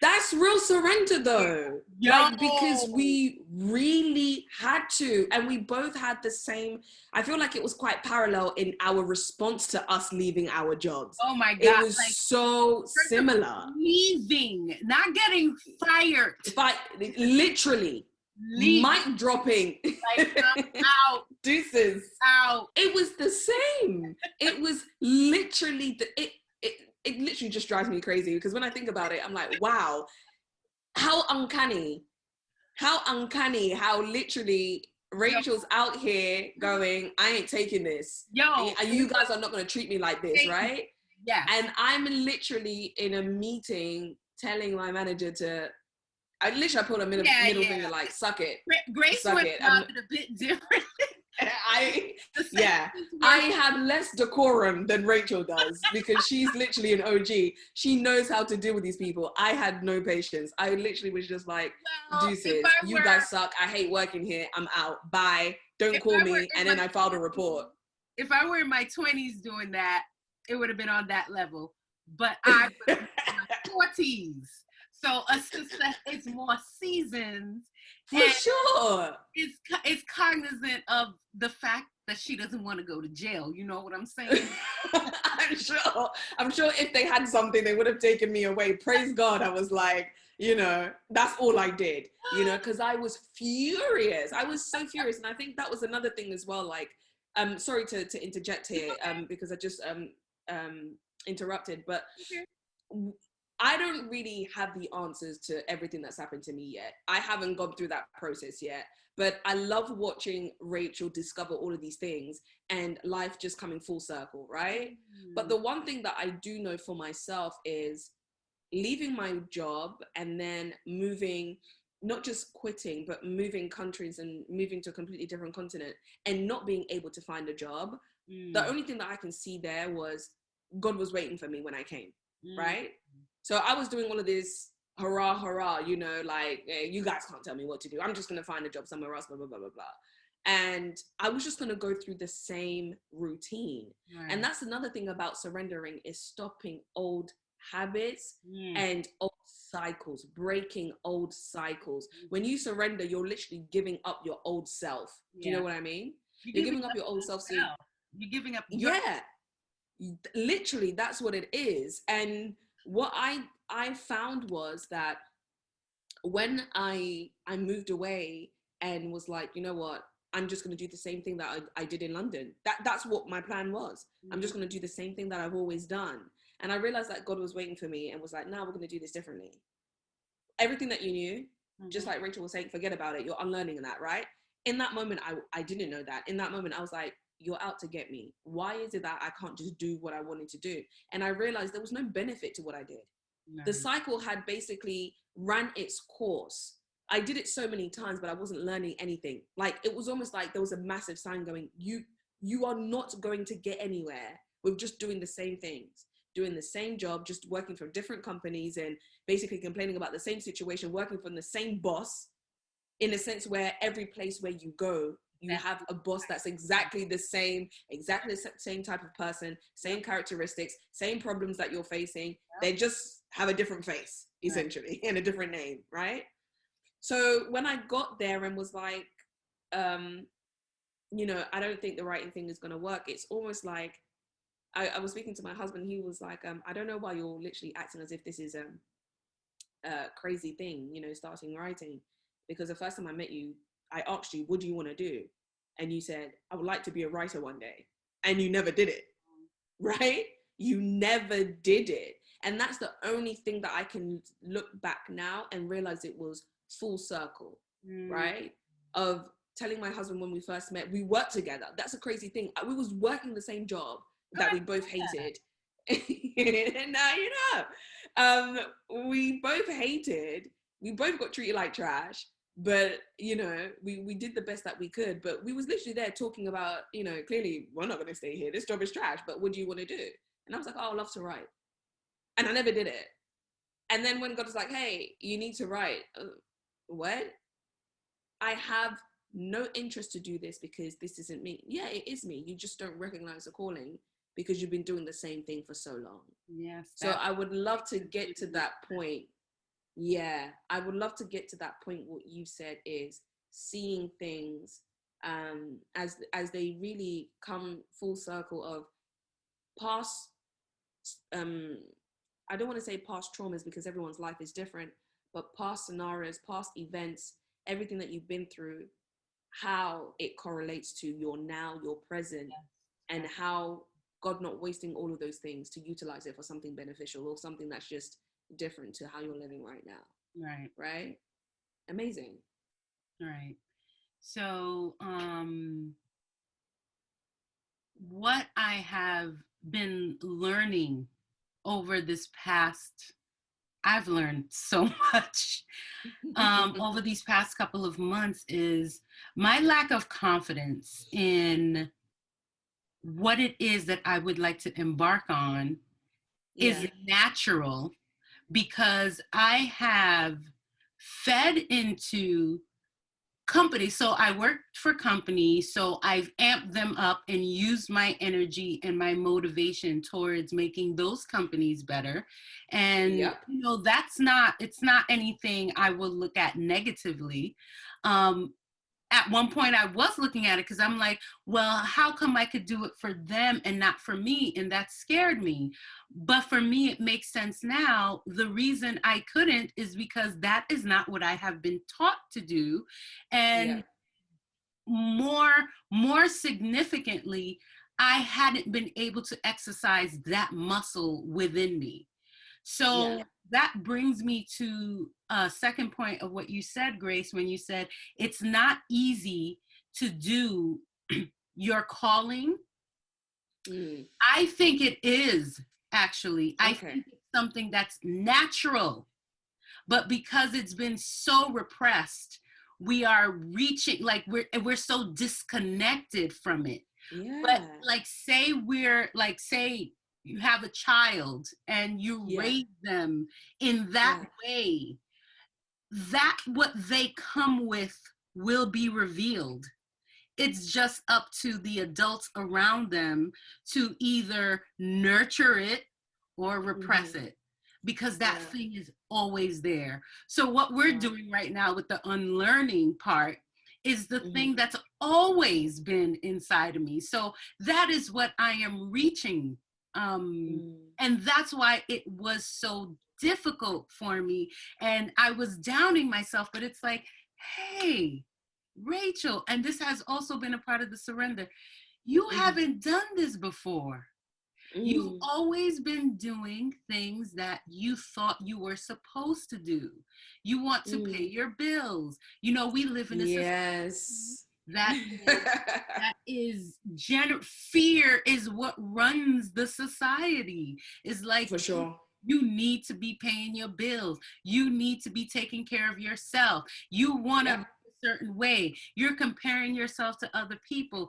That's real surrender though. yo, Like, because we really had to, and we both had the same. I feel like it was quite parallel in our response to us leaving our jobs. oh my It God, was like so similar. leaving, not getting fired, If I literally leaving, mic dropping, like I'm out, deuces. out. It was the same. It was literally it literally just drives me crazy because when I think about it, I'm like, wow, how uncanny, how literally Yo, Rachel's out here going, I ain't taking this. yo, And you guys are not going to treat me like this, right? yes. And I'm literally in a meeting telling my manager I pulled a Yeah, middle yeah. finger, like, suck it, Grace suck went it. about it a bit different. The Yeah, sentence I were have less decorum than Rachel does because she's literally an OG. She knows how to deal with these people. I had no patience. I literally was just like, well, deuces, you guys suck. I hate working here. I'm out. Bye. Don't if call I were me. in And my then I filed a report. if I were in my 20s doing that, it would have been on that level. But I was in my 40s. So a sister is more seasoned For and sure. is cognizant of the fact that she doesn't want to go to jail. You know what I'm saying? I'm sure if they had something, they would have taken me away. Praise God. I was like, that's all I did, because I was furious. I was so furious. And I think that was another thing as well. Like, sorry to interject here, because I just interrupted, but I don't really have the answers to everything that's happened to me yet. I haven't gone through that process yet, but I love watching Rachel discover all of these things and life just coming full circle, right? But the one thing that I do know for myself is leaving my job and then moving not just quitting, but moving countries and moving to a completely different continent and not being able to find a job. The only thing that I can see there was God was waiting for me when I came, right? So I was doing all of this hurrah, hurrah, you know, like, hey, you guys can't tell me what to do. I'm just going to find a job somewhere else, blah, blah, blah, blah, blah. And I was just going to go through the same routine. Right. And that's another thing about surrendering, is stopping old habits and old cycles, breaking old cycles. When you surrender, you're literally giving up your old self. Do you know what I mean? You're giving up your old self. So you're giving up. Literally, that's what it is. And what I found was that when I moved away and was like, you know what, I'm just going to do the same thing that I did in London. That's what my plan was. I'm just going to do the same thing that I've always done. And I realized that God was waiting for me and was like, no, we're going to do this differently. Everything that you knew, just like Rachel was saying, forget about it. You're unlearning that, right? In that moment, I didn't know that. In that moment, I was like, you're out to get me. Why is it that I can't just do what I wanted to do? And I realized there was no benefit to what I did. No. The cycle had basically ran its course. I did it so many times, but I wasn't learning anything. Like, it was almost like there was a massive sign going, you are not going to get anywhere with just doing the same things, doing the same job, just working for different companies and basically complaining about the same situation, working from the same boss, in a sense where every place where you go, you have a boss that's exactly the same type of person, same characteristics, same problems that you're facing. They just have a different face, essentially, and a different name, right? So when I got there and was like, you know, I don't think the writing thing is going to work. It's almost like, I was speaking to my husband. He was like, I don't know why you're literally acting as if this is a crazy thing, you know, starting writing. Because the first time I met you, I asked you, what do you want to do? And you said, I would like to be a writer one day. And you never did it, right? You never did it. And that's the only thing that I can look back now and realize it was full circle, right? Of telling my husband when we first met, we worked together. That's a crazy thing. We was working the same job that we both hated. And now, you know, we both hated, we both got treated like trash. But, you know, we did the best that we could. But we was literally there talking about, you know, clearly we're not going to stay here. This job is trash. But what do you want to do? And I was like, oh, I love to write. And I never did it. And then when God was like, hey, you need to write. What? I have no interest to do this because this isn't me. Yeah, it is me. You just don't recognize the calling because you've been doing the same thing for so long. Yes. So I would love to get to that point. Yeah, I would love to get to that point. What you said is seeing things as they really come full circle of past, I don't want to say past traumas because everyone's life is different, but past scenarios, past events, everything that you've been through, how it correlates to your now, your present, and how God not wasting all of those things to utilize it for something beneficial or something that's just different to how you're living right now. Right. Amazing. Right. So what I have been learning over this past, I've learned so much over these past couple of months, is my lack of confidence in what it is that I would like to embark on is natural, because I have fed into companies. So I worked for companies, so I've amped them up and used my energy and my motivation towards making those companies better. And you know, it's not anything I will look at negatively. At one point I was looking at it because I'm like, well, how come I could do it for them and not for me? And that scared me. But for me, it makes sense now. The reason I couldn't is because that is not what I have been taught to do. And more significantly, I hadn't been able to exercise that muscle within me. So that brings me to a second point of what you said, Grace, when you said it's not easy to do your calling. I think it is, actually. I think it's something that's natural, But because it's been so repressed, we are reaching, like we're so disconnected from it. But Yeah. say you have a child and you Yeah. raise them in that Yeah. way, that what they come with will be revealed. It's just up to the adults around them to either nurture it or repress Mm-hmm. it, because that Yeah. thing is always there. So what we're Wow. doing right now with the unlearning part is the Mm-hmm. thing that's always been inside of me. So that is what I am reaching. Mm. And that's why it was so difficult for me. And I was downing myself, but it's like, hey, Rachel, and this has also been a part of the surrender. You Mm-hmm. haven't done this before. You've Mm. always been doing things that you thought you were supposed to do. You want to pay Mm. your bills. You know, we live in a society Yes. that fear is what runs the society. It's like For sure. you need to be paying your bills. You need to be taking care of yourself. You want to Yep. be a certain way. You're comparing yourself to other people.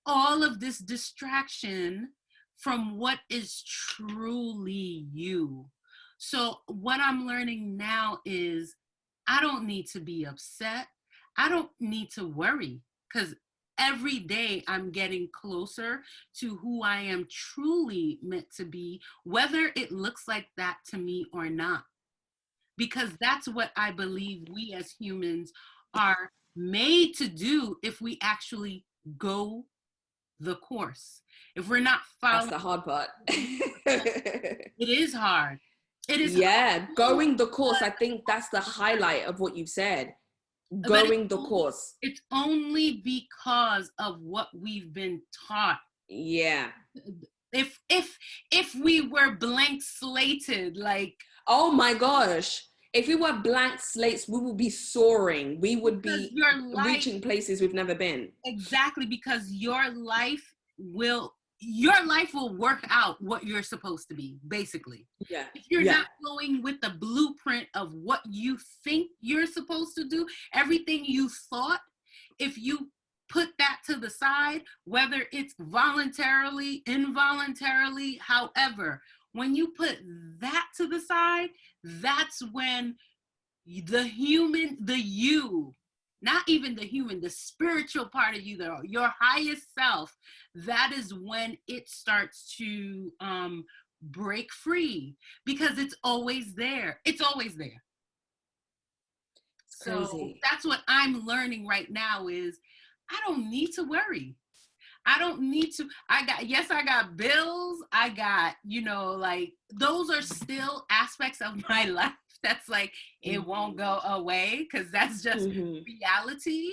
All of this distraction from what is truly you. So, what I'm learning now is I don't need to be upset. I don't need to worry, because every day I'm getting closer to who I am truly meant to be, whether it looks like that to me or not. Because that's what I believe we as humans are made to do if we actually go the course. If we're not That's following, the hard part. it is hard. It is Yeah, hard, going the course. I think that's the highlight of what you've said. but Going the course. it's only because of what we've been taught. Yeah. If we were blank slated, like, Oh my gosh. If we were blank slates, we would be soaring. We would because be your life, reaching places we've never been. exactly, because your life will work out what you're supposed to be, basically. Yeah. If you're Yeah. not going with the blueprint of what you think you're supposed to do, everything you thought, if you put that to the side, whether it's voluntarily, involuntarily, however, when you put that to the side, that's when the you, not even the human, the spiritual part of you, your highest self, that is when it starts to break free, because it's always there. It's always there. It's So crazy. that's what I'm learning right now is I don't need to worry. I don't need to. I got bills. I got, like, those are still aspects of my life that's like, it won't go away, because that's just Mm-hmm. reality.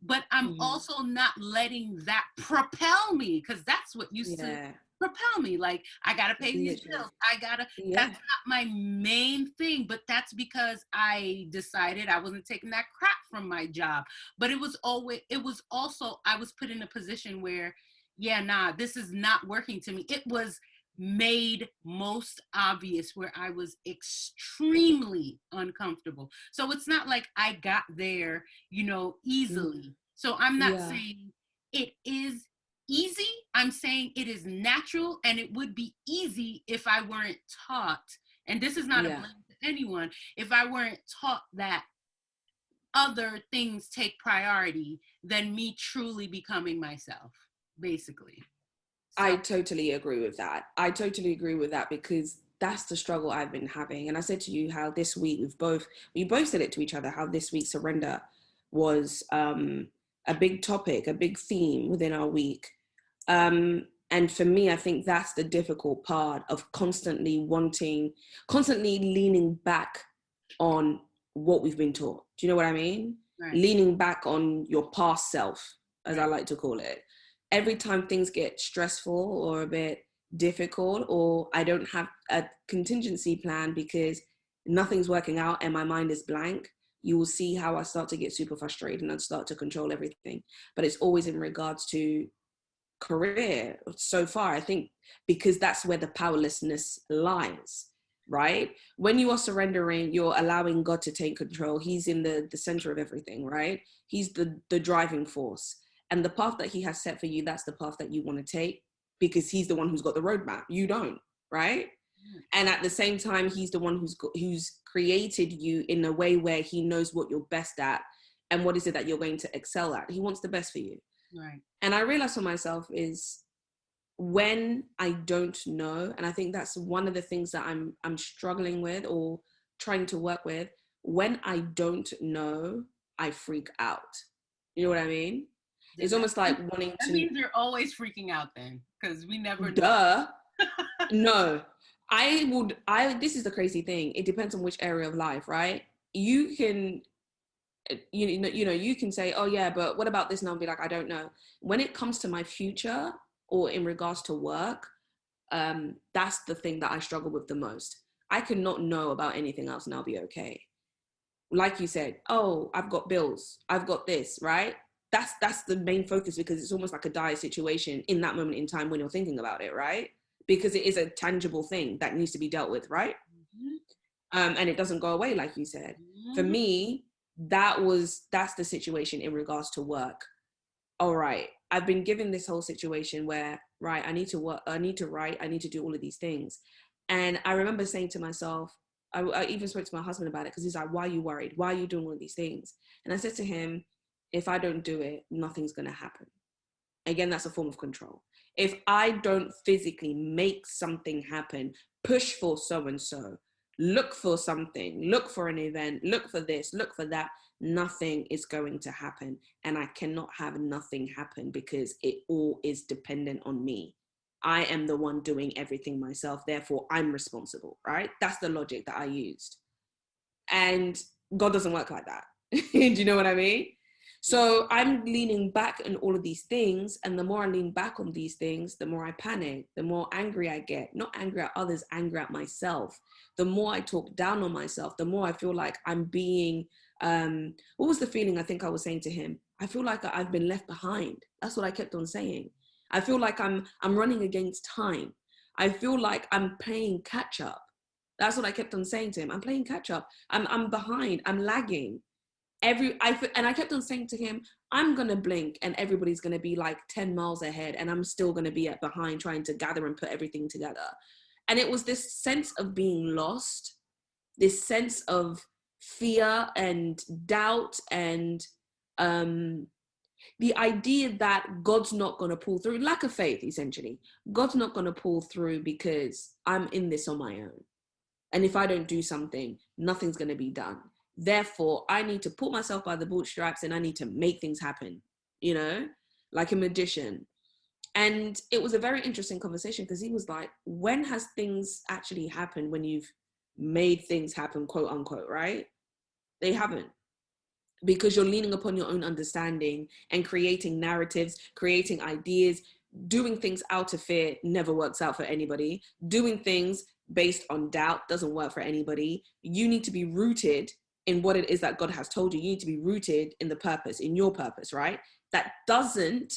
But I'm Mm-hmm. also not letting that propel me, because that's what used to Yeah. propel me. Like, I got to pay these Literally. bills. Yeah. That's not my main thing, but that's because I decided I wasn't taking that crap from my job. But it was also, I was put in a position where, yeah, nah, this is not working to me. It was made most obvious where I was extremely uncomfortable. So it's not like I got there, Mm. easily. So I'm not Yeah. saying it is easy. I'm saying it is natural, and it would be easy if I weren't taught. And this is not a Yeah. blame to anyone. If I weren't taught that other things take priority than me truly becoming myself, basically. I So, totally agree with that. I totally agree with that because that's the struggle I've been having. And I said to you how this week we both said it to each other, how this week's surrender was a big topic, a big theme within our week. And for me, I think that's the difficult part of constantly leaning back on what we've been taught. Do you know what I mean? right, Leaning back on your past self, as I right. like to call it. Every time things get stressful or a bit difficult, or I don't have a contingency plan because nothing's working out and my mind is blank, you will see how I start to get super frustrated and I start to control everything. But it's always in regards to career so far, I think, because that's where the powerlessness lies. right? When you are surrendering, you're allowing God to take control. He's in the center of everything, right? He's the driving force. And the path that he has set for you, that's the path that you want to take, because he's the one who's got the roadmap. You don't, right? And at the same time, he's the one who's created you in a way where he knows what you're best at and what is it that you're going to excel at. He wants the best for you. Right. And I realized for myself is when I don't know, and I think that's one of the things that I'm struggling with or trying to work with. When I don't know, I freak out. You know what I mean? It's almost like wanting that to. means you're always freaking out then, because we never know. Duh. No. This is the crazy thing. It depends on which area of life, right? You can, you can say, oh yeah, but what about this? And I'll be like, I don't know. When it comes to my future or in regards to work, that's the thing that I struggle with the most. I cannot know about anything else and I'll be okay. Like you said, oh, I've got bills, I've got this, right? That's the main focus, because it's almost like a dire situation in that moment in time when you're thinking about it, right? Because it is a tangible thing that needs to be dealt with, right? And it doesn't go away, like you said. For me, that's the situation in regards to work. All right, I've been given this whole situation where, right, I need to work, I need to write, I need to do all of these things. And I remember saying to myself, I even spoke to my husband about it, because he's like, why are you worried? Why are you doing all of these things? And I said to him, if I don't do it, nothing's going to happen. Again, that's a form of control. If I don't physically make something happen, push for so-and-so, look for something, look for an event, look for this, look for that, nothing is going to happen. And I cannot have nothing happen, because it all is dependent on me. I am the one doing everything myself. Therefore, I'm responsible, right? That's the logic that I used. And God doesn't work like that. Do you know what I mean? So I'm leaning back on all of these things. And the more I lean back on these things, the more I panic, the more angry I get. Not angry at others, angry at myself. The more I talk down on myself, the more I feel like I'm being, what was the feeling I think I was saying to him? I feel like I've been left behind. That's what I kept on saying. I feel like I'm running against time. I feel like I'm playing catch up. That's what I kept on saying to him. I'm playing catch up. I'm behind. I'm lagging. I kept on saying to him, I'm going to blink and everybody's going to be like 10 miles ahead and I'm still going to be behind trying to gather and put everything together. And it was this sense of being lost, this sense of fear and doubt, and the idea that God's not going to pull through, lack of faith, essentially. God's not going to pull through because I'm in this on my own. And if I don't do something, nothing's going to be done. Therefore, I need to pull myself by the bootstraps and I need to make things happen, like a magician. And it was a very interesting conversation, because he was like, when has things actually happened when you've made things happen, quote unquote, right? They haven't. Because you're leaning upon your own understanding and creating narratives, creating ideas, doing things out of fear never works out for anybody. Doing things based on doubt doesn't work for anybody. You need to be rooted in what it is that God has told you. You need to be rooted in the purpose, in your purpose, right? That doesn't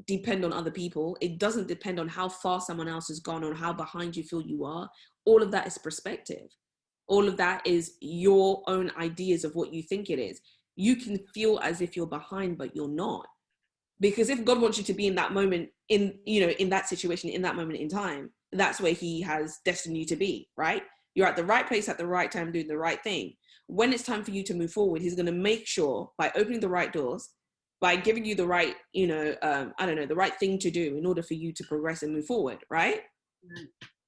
depend on other people. It doesn't depend on how far someone else has gone or how behind you feel you are. All of that is perspective. All of that is your own ideas of what you think it is. You can feel as if you're behind, but you're not. Because if God wants you to be in that moment, in that situation, in that moment in time, that's where he has destined you to be, right? You're at the right place at the right time, doing the right thing. When it's time for you to move forward, he's going to make sure, by opening the right doors, by giving you the right, the right thing to do in order for you to progress and move forward, right? Mm-hmm.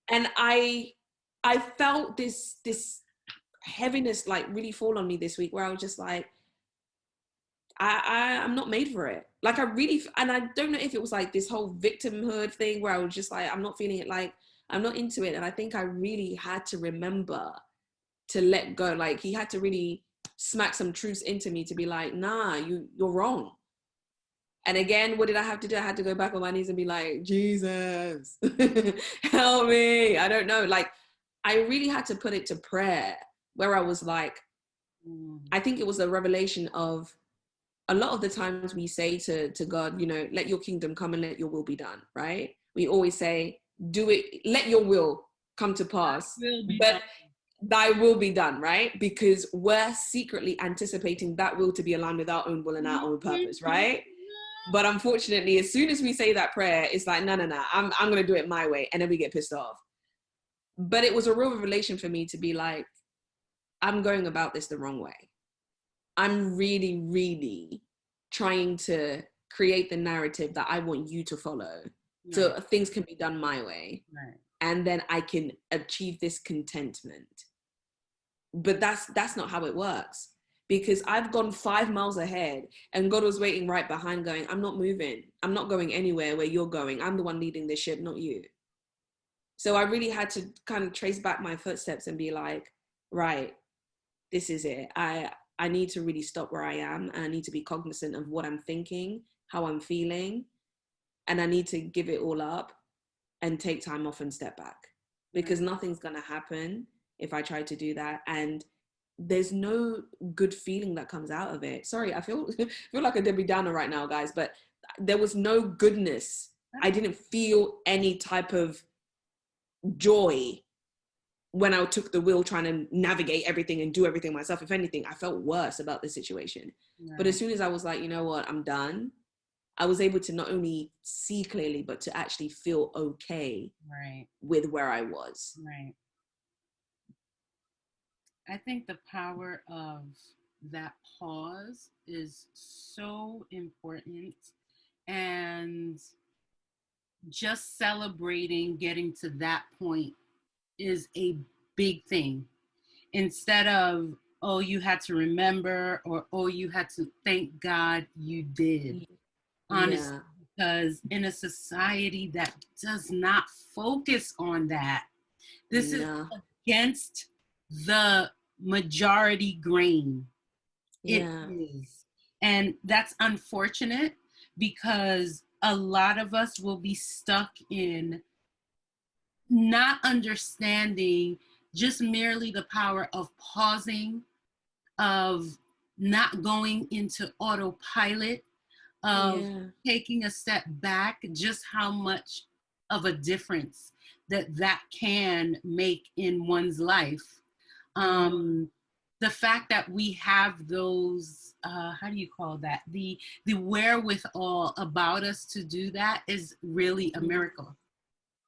And I felt this heaviness like really fall on me this week, where I was just like, I'm not made for it. Like and I don't know if it was like this whole victimhood thing where I was just like, I'm not feeling it, like I'm not into it. And I think I really had to remember to let go. Like he had to really smack some truths into me to be like, nah, you're wrong. And again, what did I have to do? I had to go back on my knees and be like, Jesus, help me. I don't know. Like I really had to put it to prayer, where I was like, I think it was a revelation of, a lot of the times we say to God, let your kingdom come and let your will be done, right? We always say, do it, let your will come to pass. Will be But done. thy will be done, right? Because we're secretly anticipating that will to be aligned with our own will and our own purpose, right? But unfortunately, as soon as we say that prayer, it's like, no, I'm going to do it my way. And then we get pissed off. But it was a real revelation for me to be like, I'm going about this the wrong way. I'm really, really trying to create the narrative that I want you to follow. Right. So things can be done my way. Right. And then I can achieve this contentment. But that's not how it works. Because I've gone 5 miles ahead and God was waiting right behind going, I'm not moving. I'm not going anywhere where you're going. I'm the one leading this ship, not you. So I really had to kind of trace back my footsteps and be like, right, this is it. I need to really stop where I am. And I need to be cognizant of what I'm thinking, how I'm feeling. And I need to give it all up and take time off and step back. Because nothing's going to happen if I try to do that. And there's no good feeling that comes out of it. Sorry, I feel like a Debbie Downer right now, guys. But there was no goodness. I didn't feel any type of joy when I took the wheel trying to navigate everything and do everything myself. If anything, I felt worse about the situation. Right. But as soon as I was like, you know what, I'm done, I was able to not only see clearly, but to actually feel okay with where I was. Right. I think the power of that pause is so important. And just celebrating getting to that point is a big thing, instead of, oh, you had to remember, or oh, you had to thank God you did. Honestly, because in a society that does not focus on that, this is against the majority grain. It is. And that's unfortunate, because a lot of us will be stuck in not understanding just merely the power of pausing, of not going into autopilot, of taking a step back, just how much of a difference that can make in one's life. The fact that we have those, how do you call that? The wherewithal about us to do that is really a miracle,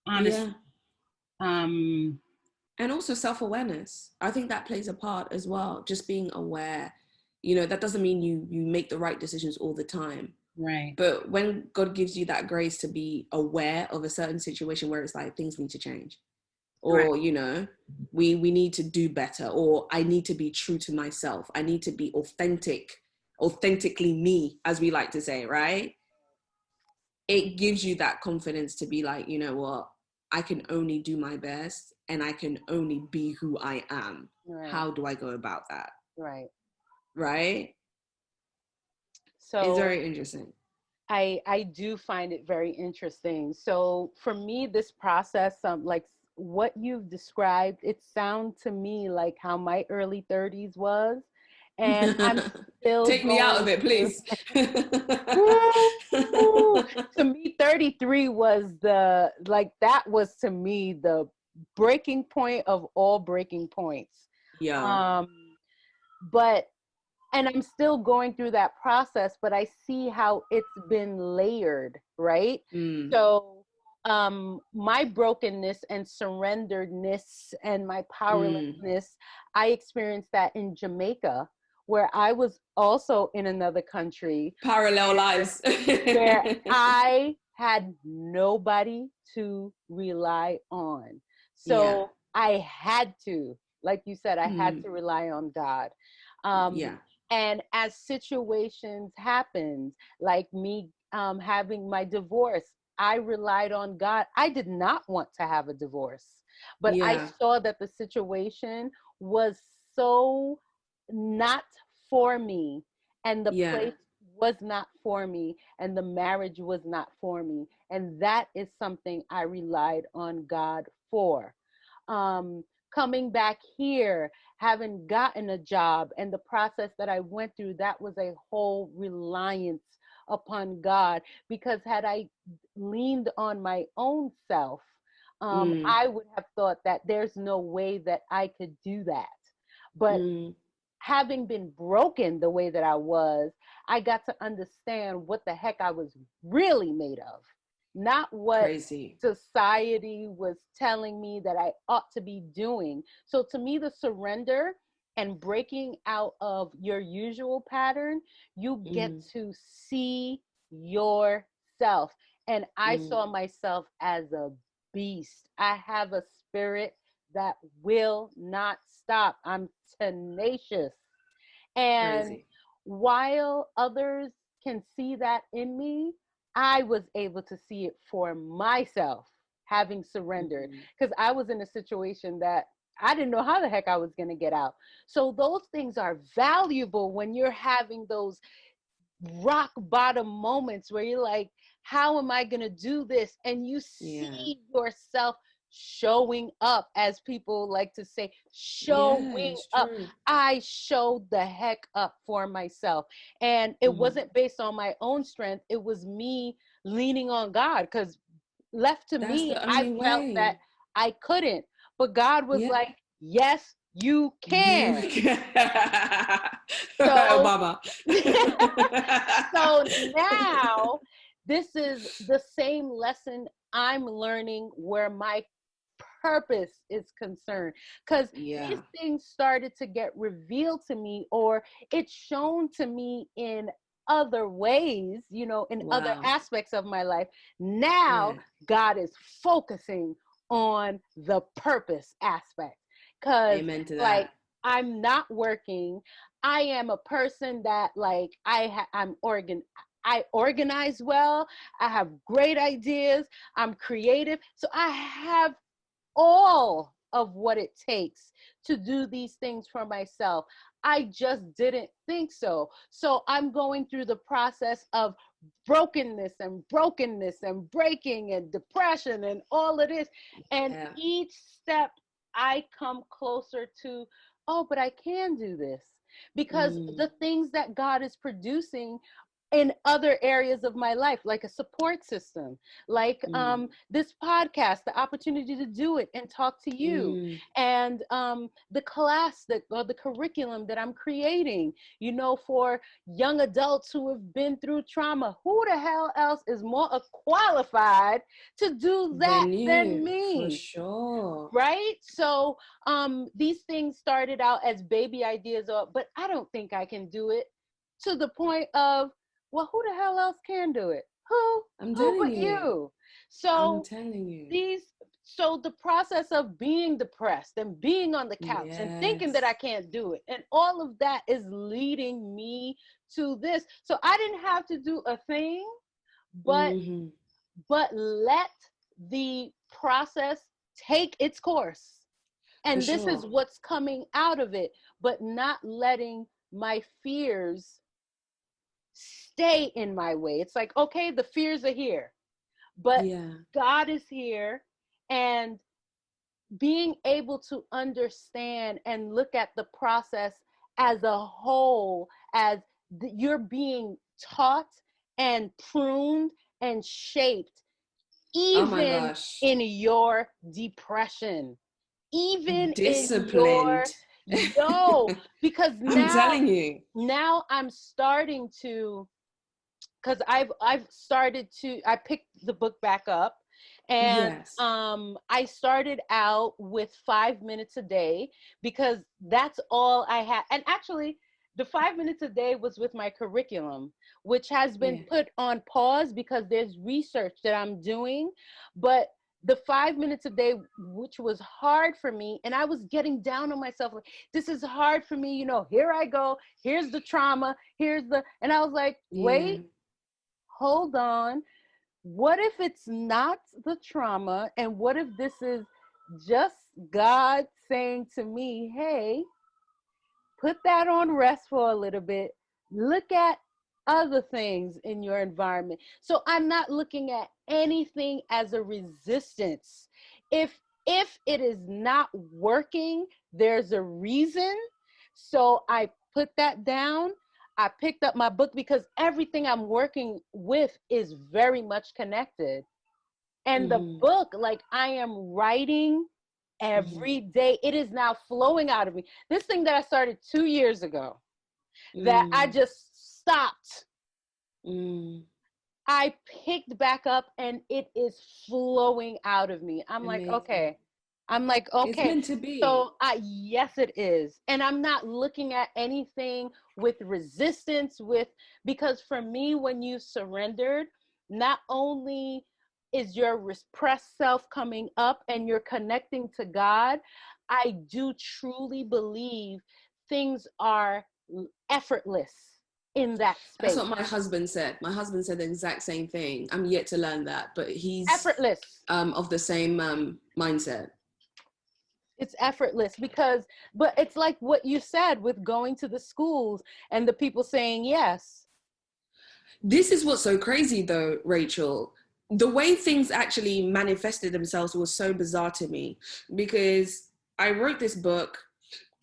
honestly. And also self-awareness. I think that plays a part as well. Just being aware, that doesn't mean you make the right decisions all the time. Right. But when God gives you that grace to be aware of a certain situation where it's like things need to change, or, we need to do better, or I need to be true to myself. I need to be authentically me, as we like to say, right? It gives you that confidence to be like, you know what? I can only do my best and I can only be who I am. Right. How do I go about that? Right. Right? So it's very interesting. I do find it very interesting. So for me, this process, like what you've described, it sounds to me like how my early 30s was. And I'm still Take me out of it, please. To me, 33 was that was to me the breaking point of all breaking points. Yeah. And I'm still going through that process, but I see how it's been layered, right? So my brokenness and surrenderedness and my powerlessness, I experienced that in Jamaica, where I was also in another country. Parallel lives. Where I had nobody to rely on. So I had to, like you said, I had to rely on God. And as situations happened, like me having my divorce, I relied on God. I did not want to have a divorce, but I saw that the situation was so not for me, and the place was not for me, and the marriage was not for me. And that is something I relied on God for. Coming back here, having gotten a job, and the process that I went through, that was a whole reliance upon God, because had I leaned on my own self, I would have thought that there's no way that I could do that. But having been broken the way that I was, I got to understand what the heck I was really made of, not what Crazy. society was telling me that I ought to be doing. So to me, the surrender and breaking out of your usual pattern, you get to see yourself. And I saw myself as a beast. I have a spirit that will not stop. I'm tenacious. And Crazy. while others can see that in me, I was able to see it for myself, having surrendered. Because I was in a situation that I didn't know how the heck I was going to get out. So those things are valuable when you're having those rock bottom moments where you're like, how am I going to do this? And you see yourself showing up, as people like to say, showing up. True. I showed the heck up for myself. And it wasn't based on my own strength. It was me leaning on God, because left to That's me, the I only felt way. that I couldn't. But God was like, yes, you can. You can. So, Mama. so now this is the same lesson I'm learning where my purpose is concerned, because these things started to get revealed to me, or it's shown to me in other ways, in other aspects of my life. Now God is focusing on the purpose aspect, because like, I'm not working. I am a person that like I organize well. I have great ideas. I'm creative. So I have all of what it takes to do these things for myself. I just didn't think so. So I'm going through the process of brokenness and breaking and depression and all of this. And each step I come closer to, oh, but I can do this, because the things that God is producing in other areas of my life, like a support system, like this podcast, the opportunity to do it and talk to you, and the class or the curriculum that I'm creating, for young adults who have been through trauma. Who the hell else is more qualified to do that than me? For sure. Right? So these things started out as baby ideas, but I don't think I can do it, to the point of, well, who the hell else can do it? Who but you? So I'm telling you. So the process of being depressed and being on the couch and thinking that I can't do it, and all of that is leading me to this. So I didn't have to do a thing, but let the process take its course. And this is what's coming out of it, but not letting my fears stay in my way. It's like, okay, the fears are here, but God is here, and being able to understand and look at the process as a whole, as you're being taught and pruned and shaped, even in your depression, even disciplined. Because now I'm telling you, now I'm starting to, because I picked the book back up, and I started out with 5 minutes a day, because that's all I had. And actually, the 5 minutes a day was with my curriculum, which has been put on pause because there's research that I'm doing. But the 5 minutes a day, which was hard for me, and I was getting down on myself, like, this is hard for me, here I go, here's the trauma, and I was like, wait, hold on. What if it's not the trauma? And what if this is just God saying to me, hey, put that on rest for a little bit. Look at other things in your environment. So I'm not looking at anything as a resistance. If it is not working, there's a reason. So I put that down. I picked up my book, because everything I'm working with is very much connected. And the book, like I am writing every day. It is now flowing out of me. This thing that I started 2 years ago, that I just stopped. I picked back up and it is flowing out of me. I'm Amazing. like, okay. It's meant to be. So yes, it is. And I'm not looking at anything with resistance because for me, when you surrendered, not only is your repressed self coming up and you're connecting to God, I do truly believe things are effortless in that space. That's what my husband said. My husband said the exact same thing. I'm yet to learn that, but he's effortless. Of the same mindset. It's effortless but it's like what you said with going to the schools and the people saying yes. This is what's so crazy though, Rachel. The way things actually manifested themselves was so bizarre to me, because I wrote this book,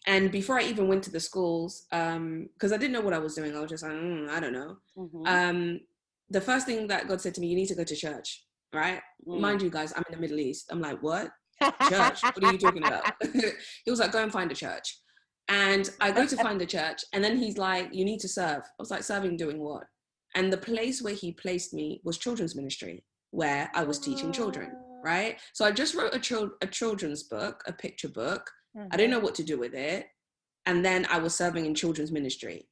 and before I even went to the schools, because I didn't know what I was doing, I was just like, I don't know. The first thing that God said to me, you need to go to church, right? Mind you guys, I'm in the Middle East. I'm like, what? Church? What are you talking about? He was like, go and find a church. And I go to find a church, and then he's like, you need to serve. I was like, serving doing what? And the place where he placed me was children's ministry, where I was teaching children, right? So I just wrote a children's book, a picture book. I didn't know what to do with it. And then I was serving in children's ministry.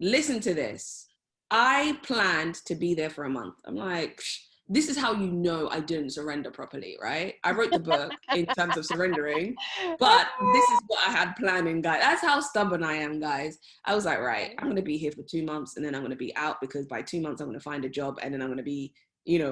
Listen to this. I planned to be there for a month. I'm like, this is how you know I didn't surrender properly, right? I wrote the book in terms of surrendering, but this is what I had planning, guys. That's how stubborn I am, guys. I was like, right, I'm going to be here for 2 months, and then I'm going to be out, because by 2 months, I'm going to find a job, and then I'm going to be,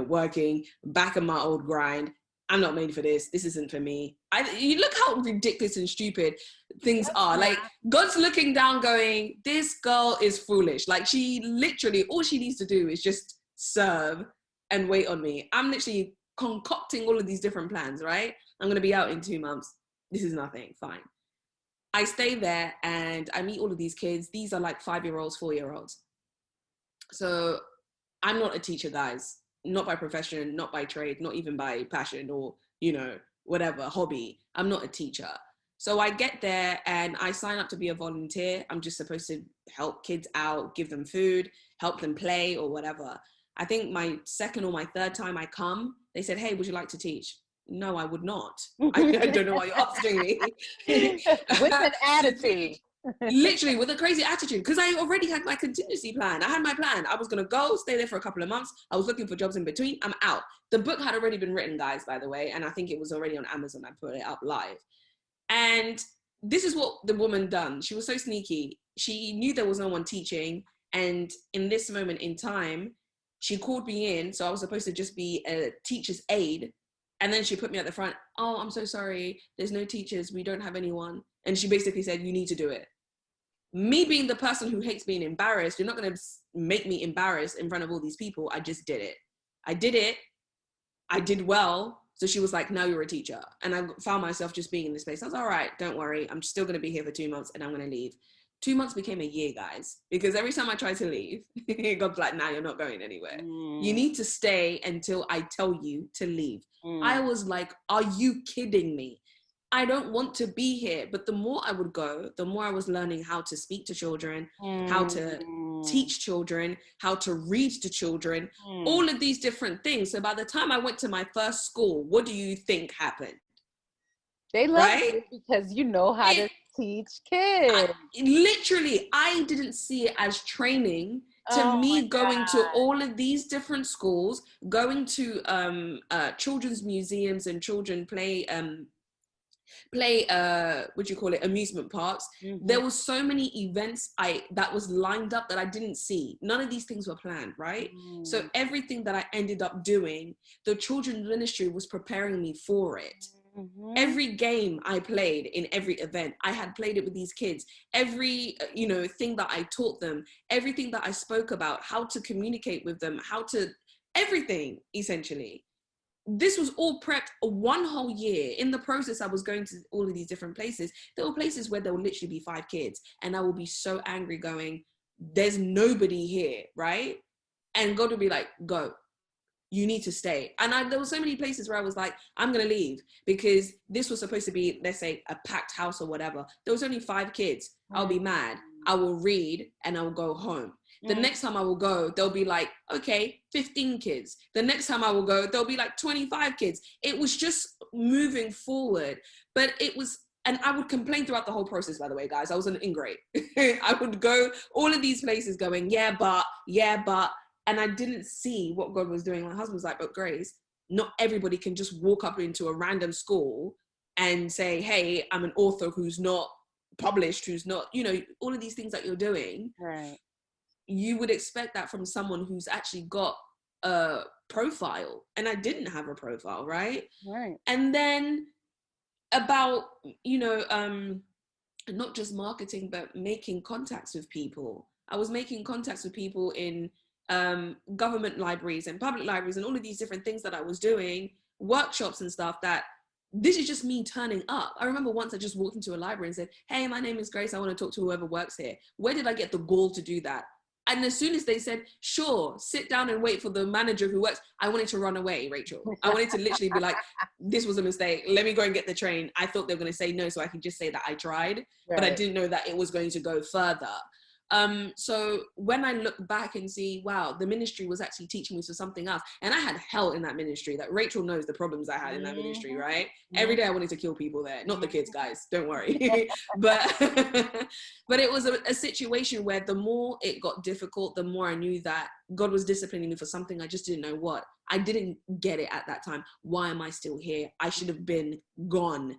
working back in my old grind. I'm not made for this. This isn't for me. You look how ridiculous and stupid things are. Like, God's looking down going, this girl is foolish. Like, she literally, all she needs to do is just serve and wait on me. I'm literally concocting all of these different plans, right? I'm going to be out in 2 months. This is nothing. Fine. I stay there and I meet all of these kids. These are like 5-year-olds, 4-year-olds. So I'm not a teacher, guys. Not by profession, not by trade, not even by passion or, whatever, hobby. I'm not a teacher. So I get there and I sign up to be a volunteer. I'm just supposed to help kids out, give them food, help them play or whatever. I think my second or my third time I come, they said, hey, would you like to teach? No, I would not. I don't know why you're asking me. With an attitude. Literally with a crazy attitude, because I already had my contingency plan. I had my plan. I was going to go stay there for a couple of months. I was looking for jobs in between. I'm out. The book had already been written, guys, by the way. And I think it was already on Amazon. I put it up live. And this is what the woman done. She was so sneaky. She knew there was no one teaching. And in this moment in time, she called me in. So I was supposed to just be a teacher's aide. And then she put me at the front. Oh, I'm so sorry. There's no teachers. We don't have anyone. And she basically said, you need to do it. Me being the person who hates being embarrassed, you're not going to make me embarrassed in front of all these people. I just did it. I did it. I did well. So she was like, now you're a teacher. And I found myself just being in this place. I was all right, don't worry. I'm still going to be here for 2 months and I'm going to leave. 2 months became a year, guys, because every time I tried to leave, God's like, nah, you're not going anywhere. You need to stay until I tell you to leave. I was like, are you kidding me? I don't want to be here. But the more I would go, the more I was learning how to speak to children, how to teach children, how to read to children, all of these different things. So by the time I went to my first school, what do you think happened? They love you because you know how to teach kids. I didn't see it as training. To me, going to all of these different schools, going to children's museums and children play amusement parks. There was so many events that was lined up that I didn't see. None of these things were planned, right? So everything that I ended up doing, the children's ministry was preparing me for it. Every game I played in every event, I had played it with these kids. Every, thing that I taught them, everything that I spoke about, how to communicate with them, everything, essentially. This was all prepped 1 whole year. In the process, I was going to all of these different places. There were places where there would literally be 5 kids. And I would be so angry going, there's nobody here, right? And God would be like, go. you need to stay. And there were so many places where I was like, I'm going to leave, because this was supposed to be, let's say, a packed house or whatever. There was only 5 kids. I'll be mad. I will read and I'll go home. The next time I will go, there'll be like, okay, 15 kids. The next time I will go, there'll be like 25 kids. It was just moving forward. But it was, and I would complain throughout the whole process, by the way, guys. I was an ingrate. I would go all of these places going, yeah, but. And I didn't see what God was doing. My husband was like, but Grace, not everybody can just walk up into a random school and say, hey, I'm an author who's not published, who's not, you know, all of these things that you're doing. Right. You would expect that from someone who's actually got a profile, and I didn't have a profile, right? Right. And then about, you know, not just marketing, but making contacts with people. I was making contacts with people in government libraries and public libraries and all of these different things that I was doing, workshops and stuff, that this is just me turning up. I remember once I just walked into a library and said, hey, my name is Grace. I want to talk to whoever works here. Where did I get the gall to do that? And as soon as they said, sure, sit down and wait for the manager who works, I wanted to run away, Rachel. I wanted to literally be like, this was a mistake. Let me go and get the train. I thought they were going to say no, so I could just say that I tried, but I didn't know that it was going to go further. So when I look back and see, wow, the ministry was actually teaching me something else. And I had hell in that ministry. That Rachel knows the problems I had in that ministry, right? Every day I wanted to kill people there. Not the kids, guys, don't worry. but it was a situation where the more it got difficult, the more I knew that God was disciplining me for something I just didn't know what. I didn't get it at that time. Why am I still here? I should have been gone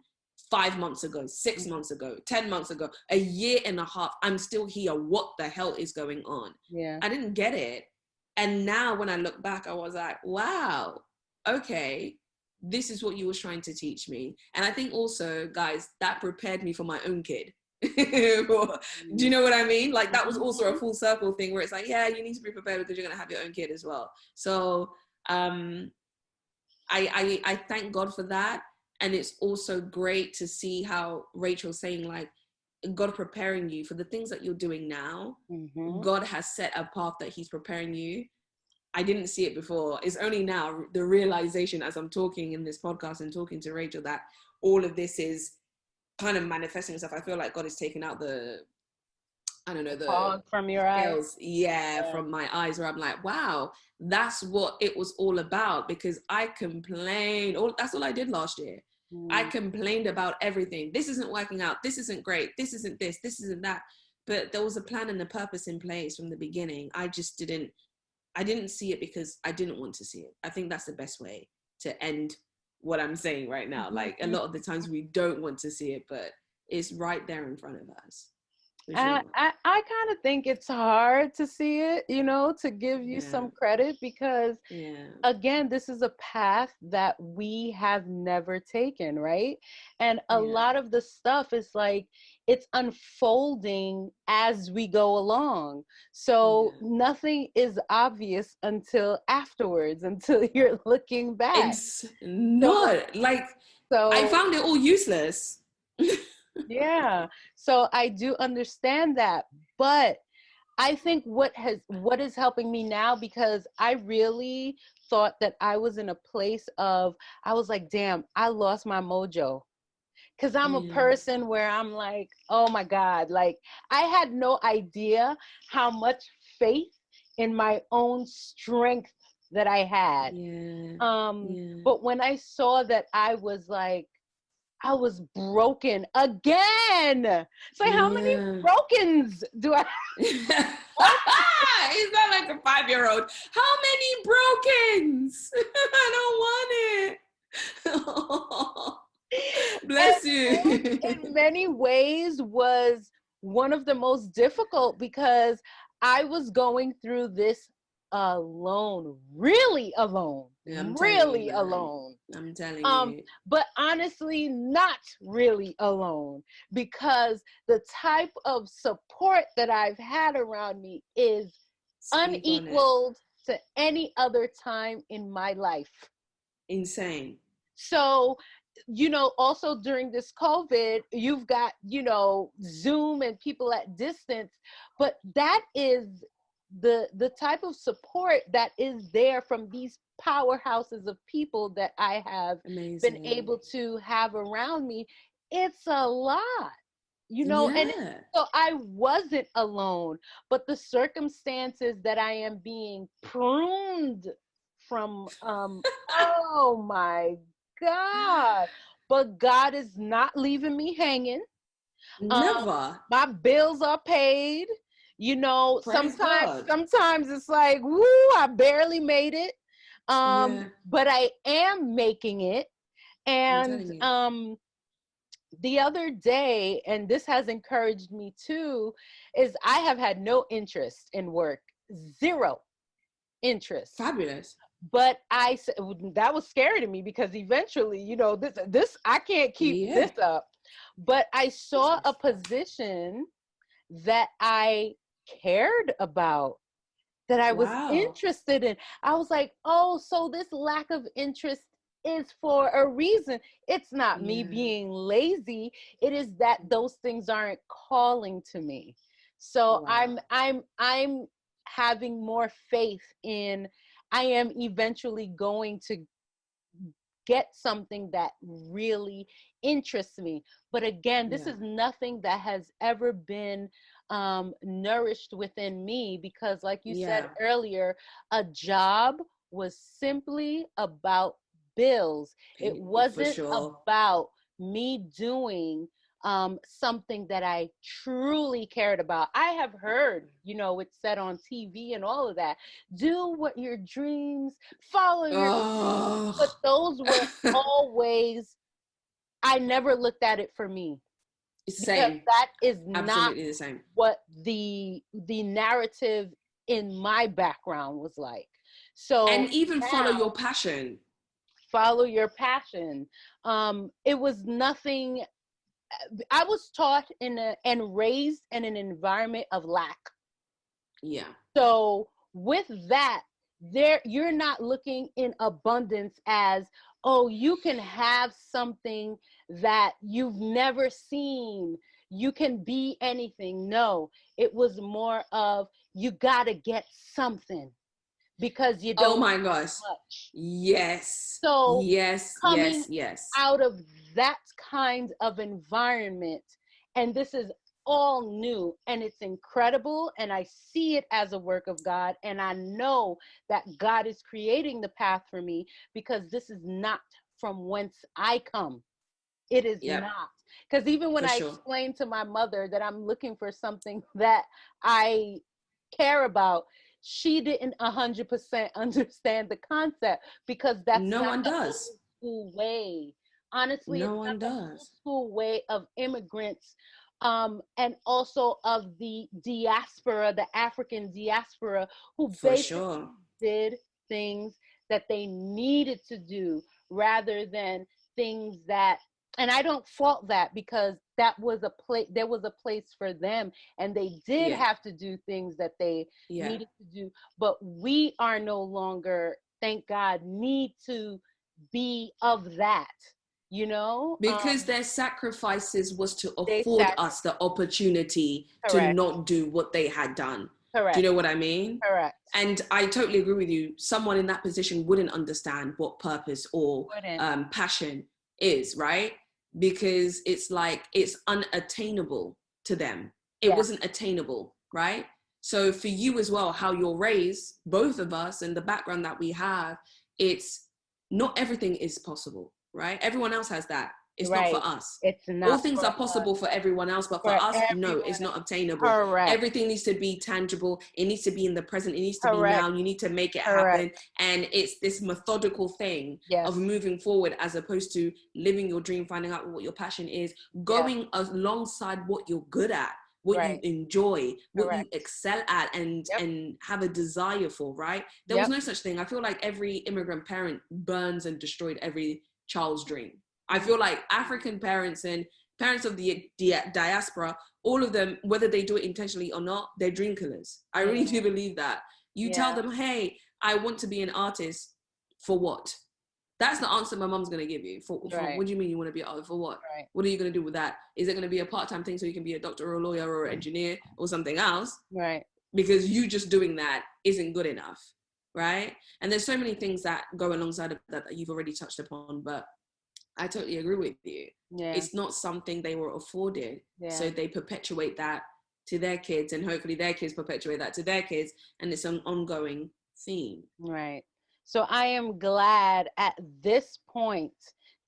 5 months ago, 6 months ago, 10 months ago, a year and a half. I'm still here. What the hell is going on? Yeah. I didn't get it. And now when I look back, I was like, wow, okay, this is what you were trying to teach me. And I think also, guys, that prepared me for my own kid. Do you know what I mean? Like, that was also a full circle thing where it's like, yeah, you need to be prepared because you're going to have your own kid as well. So I thank God for that. And it's also great to see how Rachel's saying, like, God preparing you for the things that you're doing now. God has set a path that he's preparing you. I didn't see it before. It's only now the realization as I'm talking in this podcast and talking to Rachel that all of this is kind of manifesting itself. I feel like God has taken out the fog from your eyes. Yeah, from my eyes, where I'm like, wow, that's what it was all about. Because I complained. That's all I did last year. I complained about everything. This isn't working out. This isn't great. This isn't this. This isn't that. But there was a plan and a purpose in place from the beginning. I didn't see it because I didn't want to see it. I think that's the best way to end what I'm saying right now. Like, a lot of the times we don't want to see it, but it's right there in front of us. Sure. I kind of think it's hard to see it, you know, to give you some credit, because again, this is a path that we have never taken, right? And a lot of the stuff is like, it's unfolding as we go along. So nothing is obvious until afterwards, until you're looking back. It's not so I found it all useless. Yeah, so I do understand that, but I think what is helping me now, because I really thought that I was in a place of, I was like, damn, I lost my mojo. Because I'm a person where I'm like, oh my God, like, I had no idea how much faith in my own strength that I had. But when I saw that I was broken again. It's like, how many brokens do I have? He's not like a 5-year-old. How many brokens? I don't want it. Bless you. In many ways was one of the most difficult, because I was going through this alone, really alone, really alone. I'm telling you. But honestly, not really alone, because the type of support that I've had around me is unequaled to any other time in my life. Insane. So, you know, also during this COVID, you've got, you know, Zoom and people at distance, but that is the type of support that is there from these powerhouses of people that I have been able to have around me, it's a lot, you know. And so I wasn't alone, but the circumstances that I am being pruned from, oh my God, but God is not leaving me hanging. Never. My bills are paid. You know, Praise God. sometimes it's like, woo, I barely made it. But I am making it. And the other day, and this has encouraged me too, is I have had no interest in work, zero interest. Fabulous. But that was scary to me, because eventually, you know, this I can't keep this up. But I saw a position that I cared about, that I was interested in. I was like, oh, so this lack of interest is for a reason. It's not me being lazy. It is that those things aren't calling to me. So I'm having more faith in, I am eventually going to get something that really interests me. But again, this is nothing that has ever been nourished within me, because like you said earlier, a job was simply about bills. It wasn't about me doing something that I truly cared about. I have heard, you know, it's said on TV and all of that, do what your dreams, follow your dreams. But those were always, I never looked at it for me. Same. That is absolutely not the same. What the narrative in my background was like. So, and even follow your passion. Follow your passion. It was nothing. I was taught and raised in an environment of lack. Yeah. So with that, you're not looking in abundance as, oh, you can have something that you've never seen. You can be anything. No, it was more of, you got to get something, because you don't. Oh my gosh. Much. Yes. So yes. Out of that kind of environment, and this is all new, and it's incredible, and I see it as a work of God, and I know that God is creating the path for me, because this is not from whence I come. It is not. Because even when I explained to my mother that I'm looking for something that I care about, she didn't 100% understand the concept, because that's no not one the does. old school way. Honestly, no it's one not does. the old school way of immigrants, and also of the diaspora, the African diaspora, who basically did things that they needed to do, rather than things that, and I don't fault that, because that was a place, there was a place for them, and they did have to do things that they needed to do. But we are no longer, thank God, need to be of that, you know? Because their sacrifices was to afford us the opportunity to not do what they had done. Correct. Do you know what I mean? Correct. And I totally agree with you. Someone in that position wouldn't understand what purpose or passion is, right? Because it's like, it's unattainable to them. It wasn't attainable, right? So for you as well, how you're raised, both of us, and the background that we have, it's not everything is possible, right? Everyone else has that. It's not for us. It's not. All things are possible for everyone else, but for us, no, it's not obtainable. Correct. Everything needs to be tangible. It needs to be in the present. It needs to be now. You need to make it happen. And it's this methodical thing of moving forward, as opposed to living your dream, finding out what your passion is, going alongside what you're good at, what you enjoy, what you excel at, and have a desire for, right? There was no such thing. I feel like every immigrant parent burns and destroyed every child's dream. I feel like African parents and parents of the diaspora, all of them, whether they do it intentionally or not, they're dream killers. I really do believe that. You tell them, hey, I want to be an artist. For what? That's the answer my mom's going to give you. For what do you mean you want to be an artist? For what? Right. What are you going to do with that? Is it going to be a part-time thing so you can be a doctor or a lawyer or an engineer or something else? Right. because you just doing that isn't good enough, right? And there's so many things that go alongside of that you've already touched upon, but I totally agree with you. Yeah. It's not something they were afforded, so they perpetuate that to their kids, and hopefully their kids perpetuate that to their kids, and it's an ongoing theme. Right. So I am glad at this point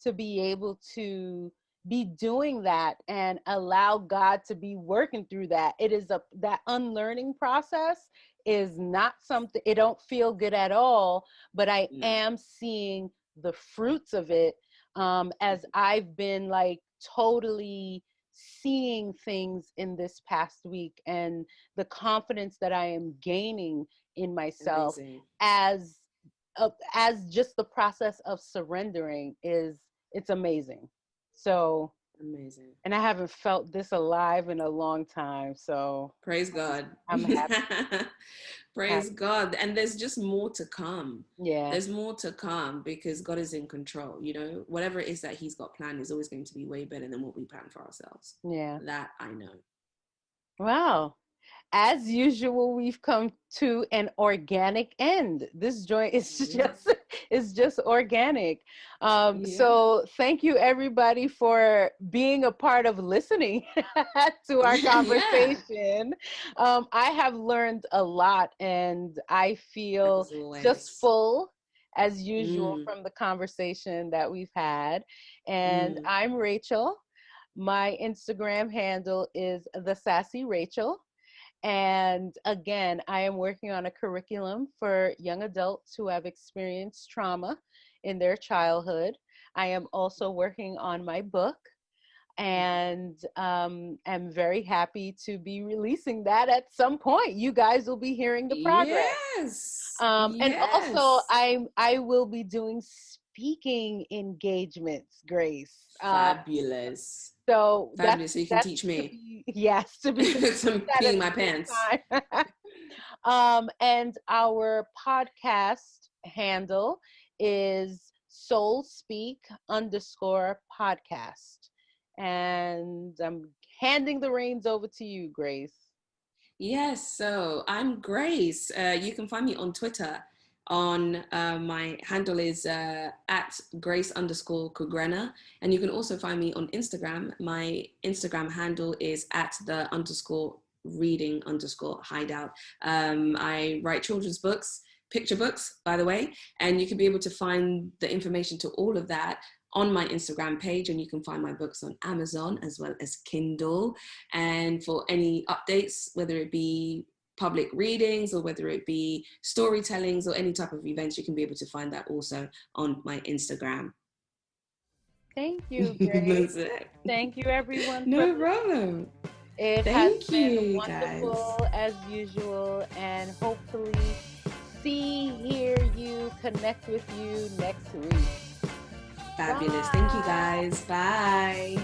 to be able to be doing that and allow God to be working through that. It is that unlearning process is not something, it don't feel good at all, but I am seeing the fruits of it as I've been like totally seeing things in this past week, and the confidence that I am gaining in myself as just the process of surrendering it's amazing. So amazing. And I haven't felt this alive in a long time. So praise God. I'm happy. Praise God. And there's just more to come. Yeah. There's more to come because God is in control. You know, whatever it is that he's got planned is always going to be way better than what we plan for ourselves. Yeah. That I know. Wow. As usual, we've come to an organic end. This joint is just organic. So thank you everybody for being a part of listening to our conversation. I have learned a lot, and I feel just full as usual from the conversation that we've had. And I'm Rachel. My Instagram handle is The Sassy Rachel. And again, I am working on a curriculum for young adults who have experienced trauma in their childhood. I am also working on my book, and am very happy to be releasing that at some point. You guys will be hearing the progress. And also, I will be doing speaking engagements, Grace. Fabulous. So fabulous. So you can teach me. To be peeing my pants. And our podcast handle is soulspeak_podcast. And I'm handing the reins over to you, Grace. Yes, so I'm Grace. You can find me on Twitter. My handle is at Grace_Kugrena, and you can also find me on Instagram. My Instagram handle is at _reading_hideout. I write children's books, picture books, by the way, and you can be able to find the information to all of that on my Instagram page, and you can find my books on Amazon as well as Kindle. And for any updates, whether it be public readings or whether it be storytellings or any type of events, you can be able to find that also on my Instagram. Thank you, Grace. Thank you, everyone. No problem. It has been wonderful guys. As usual, and hopefully hear you, connect with you next week. Fabulous. Bye. Thank you guys. Bye.